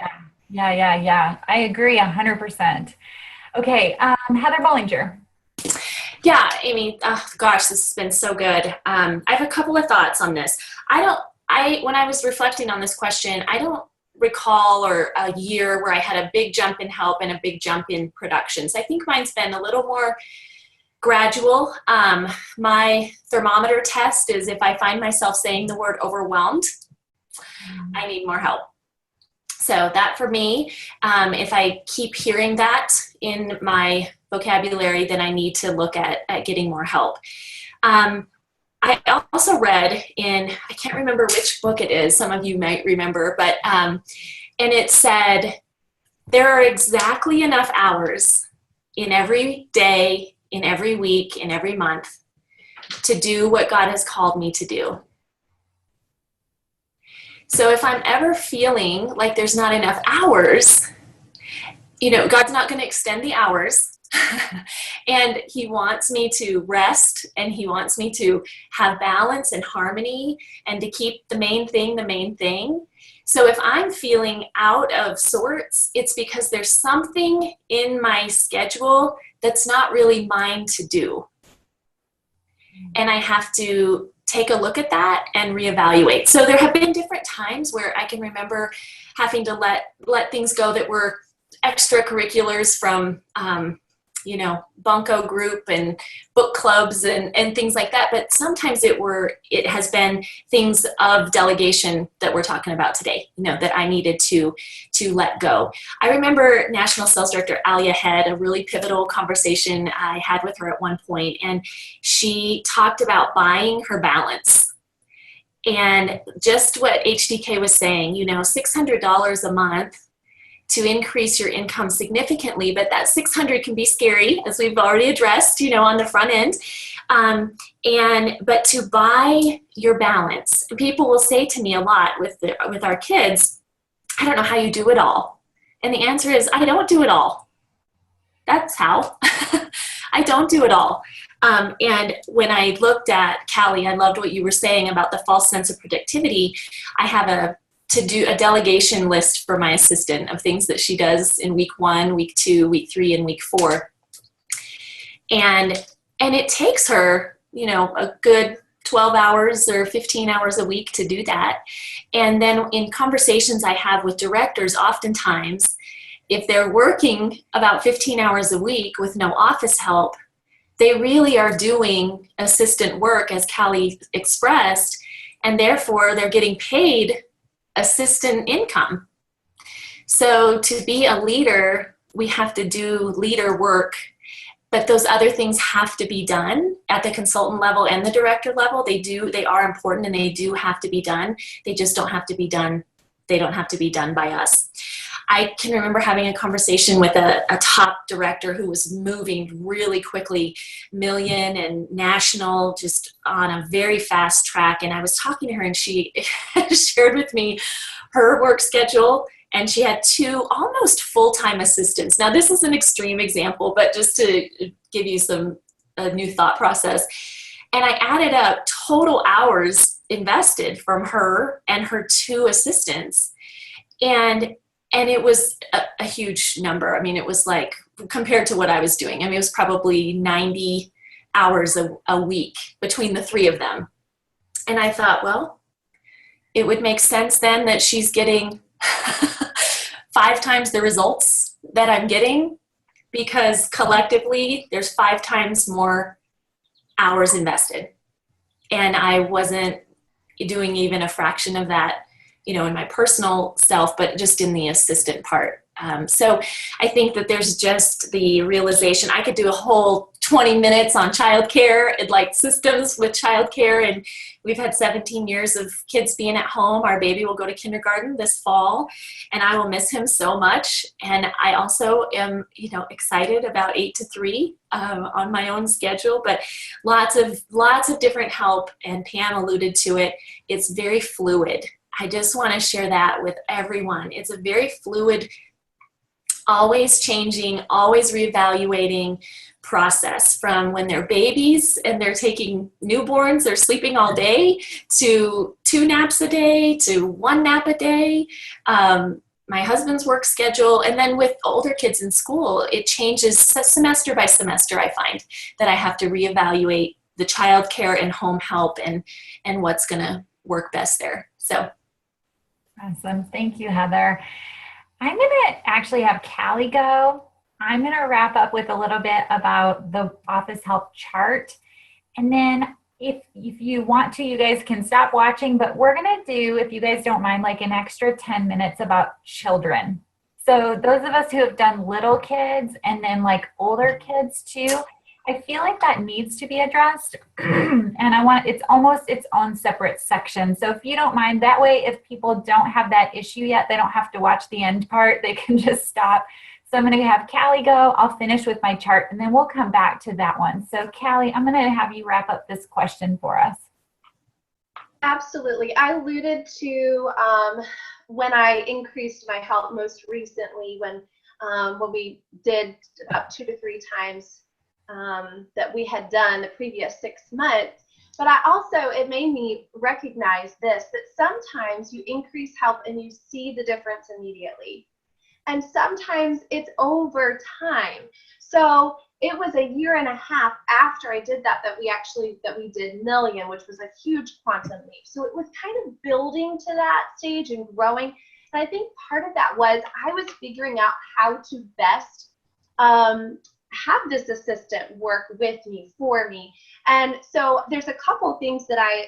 Yeah. I agree 100%. Okay, Heather Bollinger. Yeah, Amy, oh, gosh, this has been so good. I have a couple of thoughts on this. When I was reflecting on this question, I don't recall a year where I had a big jump in help and a big jump in productions. I think mine's been a little more gradual. My thermometer test is if I find myself saying the word overwhelmed, I need more help. So that for me, if I keep hearing that in my vocabulary, then I need to look at getting more help. I also read in, I can't remember which book it is, some of you might remember, but, and it said, there are exactly enough hours in every day, in every week, in every month to do what God has called me to do. So if I'm ever feeling like there's not enough hours, you know, God's not going to extend the hours. And he wants me to rest, and he wants me to have balance and harmony, and to keep the main thing the main thing. So if I'm feeling out of sorts, it's because there's something in my schedule that's not really mine to do. And I have to take a look at that and reevaluate. So there have been different times where I can remember having to let things go that were extracurriculars from you know, bunco group and book clubs and things like that. But sometimes it has been things of delegation that we're talking about today, you know, that I needed to let go. I remember National Sales Director Alia had a really pivotal conversation I had with her at one point, and she talked about buying her balance. And just what HDK was saying, you know, $600 a month to increase your income significantly, but that 600 can be scary, as we've already addressed, you know, on the front end. But to buy your balance, people will say to me a lot with our kids, I don't know how you do it all. And the answer is, I don't do it all. That's how. I don't do it all. And when I looked at Callie, I loved what you were saying about the false sense of productivity. I have to do a delegation list for my assistant of things that she does in week 1, week 2, week 3, and week 4. And it takes her, you know, a good 12 hours or 15 hours a week to do that. And then in conversations I have with directors, oftentimes, if they're working about 15 hours a week with no office help, they really are doing assistant work, as Callie expressed, and therefore they're getting paid assistant income. So to be a leader, we have to do leader work, but those other things have to be done at the consultant level and the director level. They are important, and they do have to be done. They just don't have to be done. They don't have to be done by us. I can remember having a conversation with a top director who was moving really quickly, million and national, just on a very fast track. And I was talking to her, and she shared with me her work schedule, and she had 2 almost full-time assistants. Now, this is an extreme example, but just to give you a new thought process. And I added up total hours invested from her and her 2 assistants. And it was a huge number. I mean, it was like, compared to what I was doing, I mean, it was probably 90 hours a week between the 3 of them. And I thought, well, it would make sense then that she's getting 5 times the results that I'm getting because collectively there's 5 times more hours invested. And I wasn't doing even a fraction of that, you know, in my personal self, but just in the assistant part. So I think that there's just the realization, I could do a whole 20 minutes on childcare and like systems with childcare. And we've had 17 years of kids being at home. Our baby will go to kindergarten this fall, and I will miss him so much. And I also am, you know, excited about 8 to 3 on my own schedule, but lots of different help. And Pam alluded to it. It's very fluid. I just want to share that with everyone. It's a very fluid, always changing, always reevaluating process, from when they're babies and they're taking newborns, they're sleeping all day, to 2 naps a day, to 1 nap a day. My husband's work schedule, and then with older kids in school, it changes semester by semester. I find that I have to reevaluate the childcare and home help and what's going to work best there. So. Awesome. Thank you, Heather. I'm going to actually have Callie go. I'm going to wrap up with a little bit about the office help chart. And then if you want to, you guys can stop watching, but we're going to do, if you guys don't mind, like an extra 10 minutes about children. So those of us who have done little kids and then like older kids too, I feel like that needs to be addressed. And I want, it's almost its own separate section. So if you don't mind, that way, if people don't have that issue yet, they don't have to watch the end part. They can just stop. So I'm going to have Callie go. I'll finish with my chart, and then we'll come back to that one. So Callie, I'm going to have you wrap up this question for us. Absolutely. I alluded to when I increased my help most recently, when we did about 2 to 3 times that we had done the previous 6 months. But I also, it made me recognize this, that sometimes you increase help and you see the difference immediately. And sometimes it's over time. So it was a 1.5 years after I did that we did million, which was a huge quantum leap. So it was kind of building to that stage and growing. And I think part of that was I was figuring out how to best have this assistant work with me, for me. And so there's a couple things that I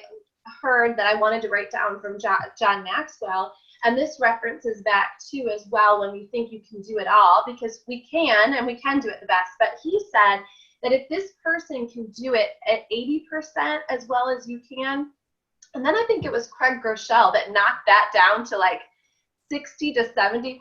heard that I wanted to write down from John Maxwell. And this references back to as well, when we think you can do it all, because we can, and we can do it the best. But he said that if this person can do it at 80% as well as you can, and then I think it was Craig Groeschel that knocked that down to like 60 to 70%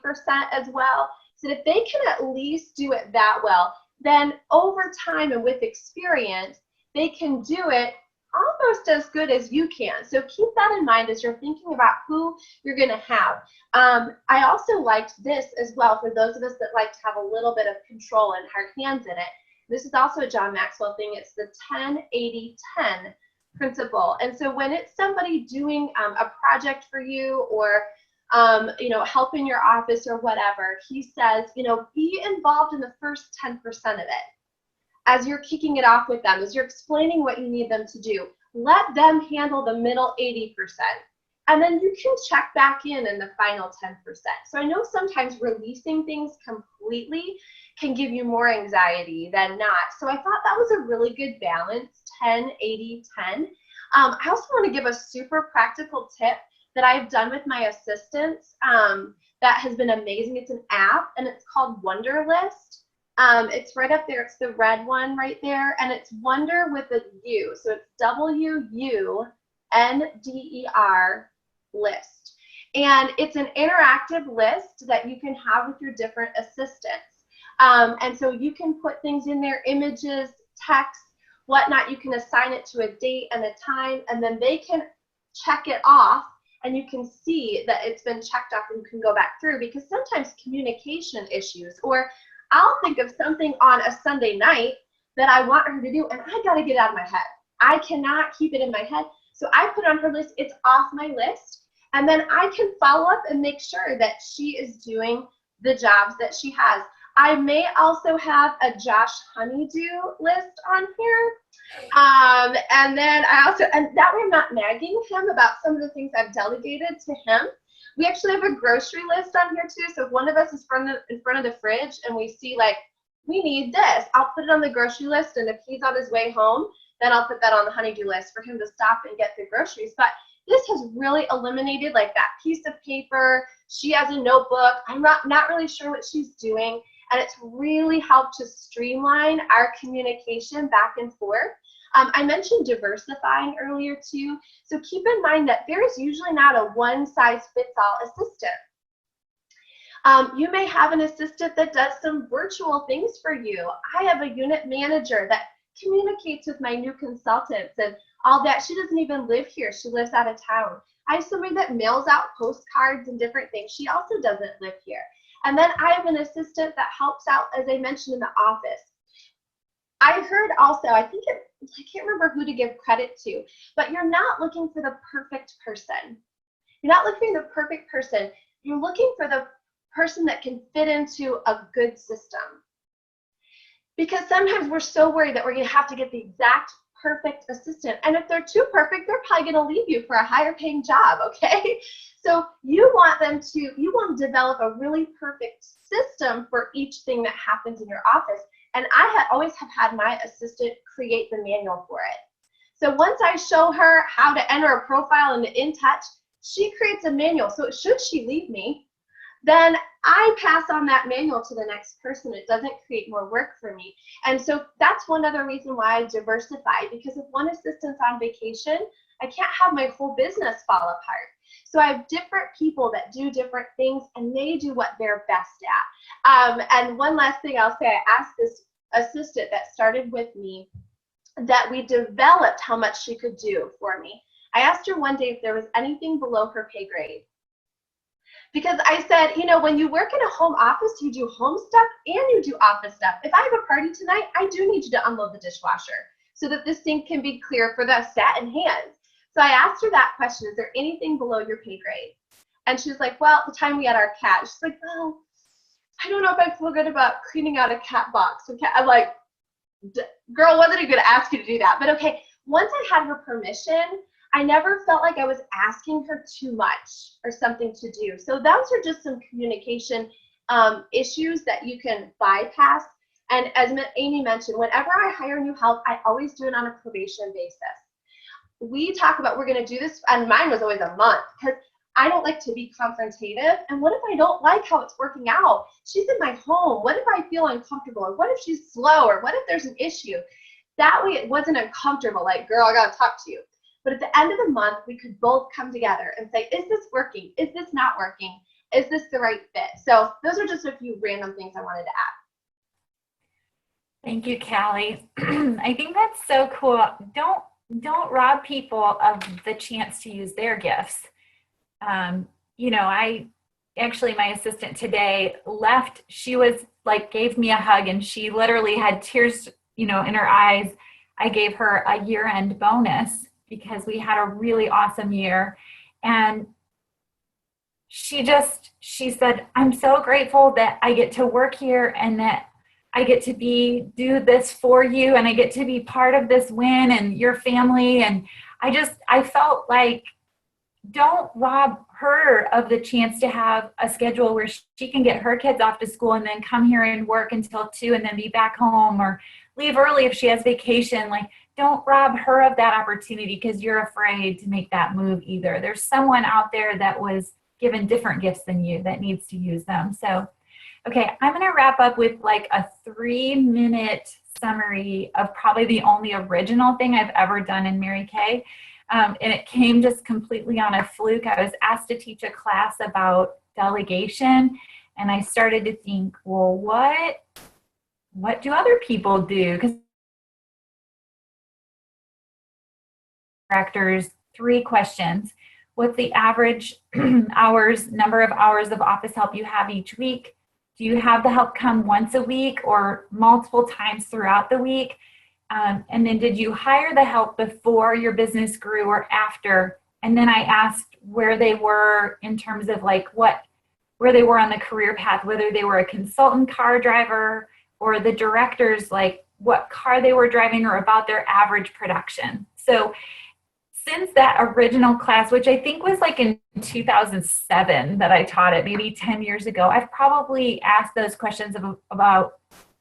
as well. So if they can at least do it that well, then over time and with experience, they can do it almost as good as you can. So keep that in mind as you're thinking about who you're going to have. I also liked this as well for those of us that like to have a little bit of control and our hands in it. This is also a John Maxwell thing. It's the 10-80-10 principle. And so when it's somebody doing a project for you, or help in your office or whatever, he says, be involved in the first 10% of it. As you're kicking it off with them, as you're explaining what you need them to do, let them handle the middle 80%. And then you can check back in the final 10%. So I know sometimes releasing things completely can give you more anxiety than not. So I thought that was a really good balance, 10-80-10. I also want to give a super practical tip that I've done with my assistants that has been amazing. It's an app, and it's called Wunderlist. It's right up there. It's the red one right there, and it's Wonder with a U. So it's WUNDER list. And it's an interactive list that you can have with your different assistants. And so you can put things in there, images, text, whatnot. You can assign it to a date and a time, and then they can check it off, and you can see that it's been checked off, and you can go back through, because sometimes communication issues, or I'll think of something on a Sunday night that I want her to do, and I got to get it out of my head. I cannot keep it in my head. So I put on her list, it's off my list, and then I can follow up and make sure that she is doing the jobs that she has. I may also have a Josh Honeydew list on here. And then and that way I'm not nagging him about some of the things I've delegated to him. We actually have a grocery list on here too. So if one of us is in front of the fridge and we see like we need this. I'll put it on the grocery list, and if he's on his way home, then I'll put that on the honey-do list for him to stop and get the groceries. But this has really eliminated like that piece of paper. She has a notebook. I'm not really sure what she's doing. And it's really helped to streamline our communication back and forth. I mentioned diversifying earlier too. So keep in mind that there's usually not a one-size-fits-all assistant. You may have an assistant that does some virtual things for you. I have a unit manager that communicates with my new consultants and all that. She doesn't even live here. She lives out of town. I have somebody that mails out postcards and different things. She also doesn't live here. And then I have an assistant that helps out, as I mentioned, in the office. I heard also, I can't remember who to give credit to, but you're not looking for the perfect person. You're not looking for the perfect person. You're looking for the person that can fit into a good system. Because sometimes we're so worried that we're going to have to get the exact perfect assistant. And if they're too perfect, they're probably going to leave you for a higher paying job, okay? So you want to develop a really perfect system for each thing that happens in your office. And I always have had my assistant create the manual for it. So once I show her how to enter a profile into InTouch, she creates a manual. So should she leave me, then I pass on that manual to the next person. It doesn't create more work for me. And so that's one other reason why I diversify, because if one assistant's on vacation, I can't have my whole business fall apart. So I have different people that do different things, and they do what they're best at. And one last thing I'll say, I asked this assistant that started with me that we developed how much she could do for me. I asked her one day if there was anything below her pay grade. Because I said, you know, when you work in a home office, you do home stuff and you do office stuff. If I have a party tonight, I do need you to unload the dishwasher so that this sink can be clear for the set and hands. So I asked her that question, is there anything below your pay grade? And she was like, well, the time we had our cat, she's like, oh, I don't know if I feel good about cleaning out a cat box. Okay. I'm like, girl, wasn't even gonna ask you to do that. But okay, once I had her permission, I never felt like I was asking her too much or something to do. So those are just some communication issues that you can bypass. And as Amy mentioned, whenever I hire new help, I always do it on a probation basis. We talk about we're going to do this, and mine was always a month, because I don't like to be confrontative. And what if I don't like how it's working out? She's in my home. What if I feel uncomfortable? Or what if she's slow? Or what if there's an issue? That way it wasn't uncomfortable, like, girl, I got to talk to you. But at the end of the month, we could both come together and say, is this working? Is this not working? Is this the right fit? So those are just a few random things I wanted to add. Thank you, Callie. I think that's so cool. Don't rob people of the chance to use their gifts. You know, my assistant today left. She was like, gave me a hug, and she literally had tears, you know, in her eyes. I gave her a year-end bonus because we had a really awesome year. And she said, I'm so grateful that I get to work here and that I get to do this for you, and I get to be part of this win and your family. And I felt like, don't rob her of the chance to have a schedule where she can get her kids off to school and then come here and work until 2 and then be back home, or leave early if she has vacation. Like, don't rob her of that opportunity because you're afraid to make that move either. There's someone out there that was given different gifts than you that needs to use them. So, okay, I'm going to wrap up with like a 3-minute summary of probably the only original thing I've ever done in Mary Kay. And it came just completely on a fluke. I was asked to teach a class about delegation, and I started to think, well, what do other people do? Because directors, 3 questions. What's the average number of hours of office help you have each week? Do you have the help come once a week or multiple times throughout the week? And then did you hire the help before your business grew or after? And then I asked where they were in terms of like where they were on the career path, whether they were a consultant car driver or the directors, like what car they were driving or about their average production. So since that original class, which I think was like in 2007 that I taught it, maybe 10 years ago, I've probably asked those questions about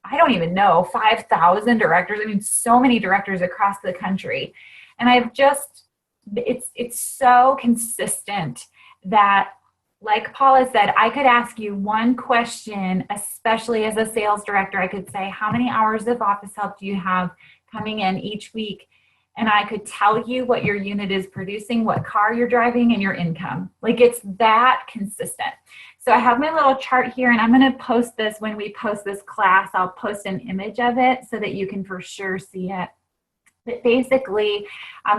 I don't even know, 5,000 directors. I mean, so many directors across the country. And I've just, it's so consistent that, like Paula said, I could ask you one question, especially as a sales director. I could say, how many hours of office help do you have coming in each week? And I could tell you what your unit is producing, what car you're driving, and your income. Like, it's that consistent. So I have my little chart here, and I'm going to post this when we post this class. I'll post an image of it so that you can for sure see it. But basically,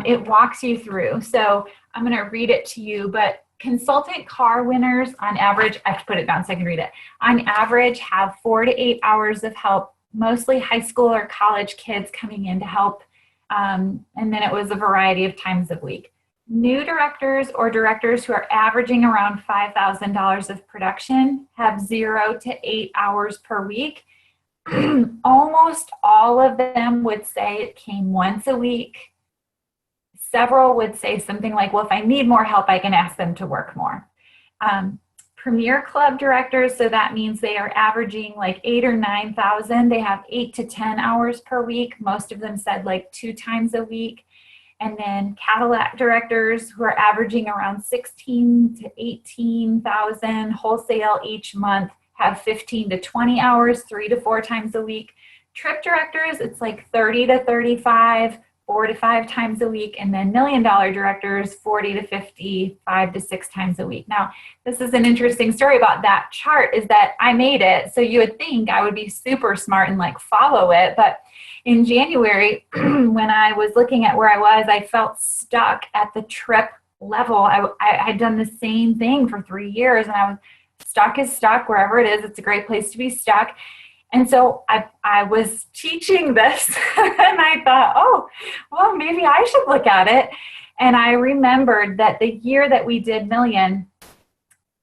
it walks you through. So I'm going to read it to you, but consultant car winners on average, I have to put it down so I can read it, on average have 4 to 8 hours of help, mostly high school or college kids coming in to help. And then it was a variety of times of week. New directors or directors who are averaging around $5,000 of production have 0 to 8 hours per week. Almost all of them would say it came once a week. Several would say something like, well, if I need more help, I can ask them to work more. Premier Club directors, so that means they are averaging like 8 or 9,000. They have 8 to 10 hours per week. Most of them said like 2 times a week. And then Cadillac directors who are averaging around 16 to 18,000 wholesale each month have 15 to 20 hours, 3 to 4 times a week. Trip directors, it's like 30 to 35, 4 to 5 times a week. And then $1 million directors, 40 to 50, 5 to 6 times a week. Now, this is an interesting story about that chart, is that I made it. So you would think I would be super smart and like follow it. But in January, when I was looking at where I was, I felt stuck at the trip level. I had done the same thing for 3 years, and I was stuck is stuck wherever it is. It's a great place to be stuck. And so I was teaching this and I thought, oh, well, maybe I should look at it. And I remembered that the year that we did Million,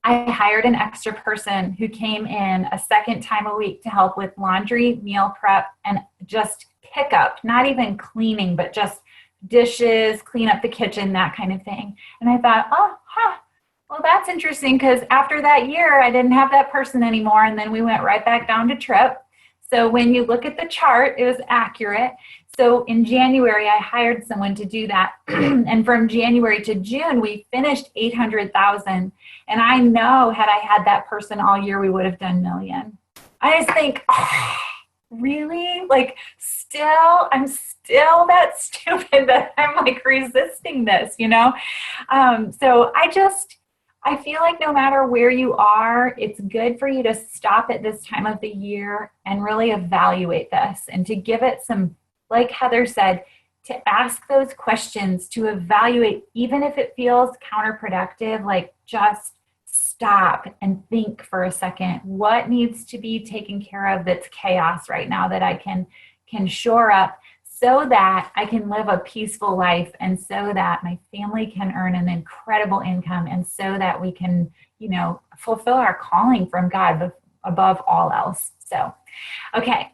I hired an extra person who came in a second time a week to help with laundry, meal prep, and just pick up, not even cleaning, but just dishes, clean up the kitchen, that kind of thing. And I thought, well, that's interesting, because after that year, I didn't have that person anymore, and then we went right back down to trip. So when you look at the chart, it was accurate. So in January, I hired someone to do that. And from January to June, we finished 800,000. And I know had I had that person all year, we would have done million. I just think, really? Like, I'm still that stupid that I'm like resisting this, you know? So I feel like no matter where you are, it's good for you to stop at this time of the year and really evaluate this, and to give it some, like Heather said, to ask those questions, to evaluate, even if it feels counterproductive, like just stop and think for a second. What needs to be taken care of that's chaos right now that I can shore up, so that I can live a peaceful life, and so that my family can earn an incredible income, and so that we can, fulfill our calling from God above all else. So, okay,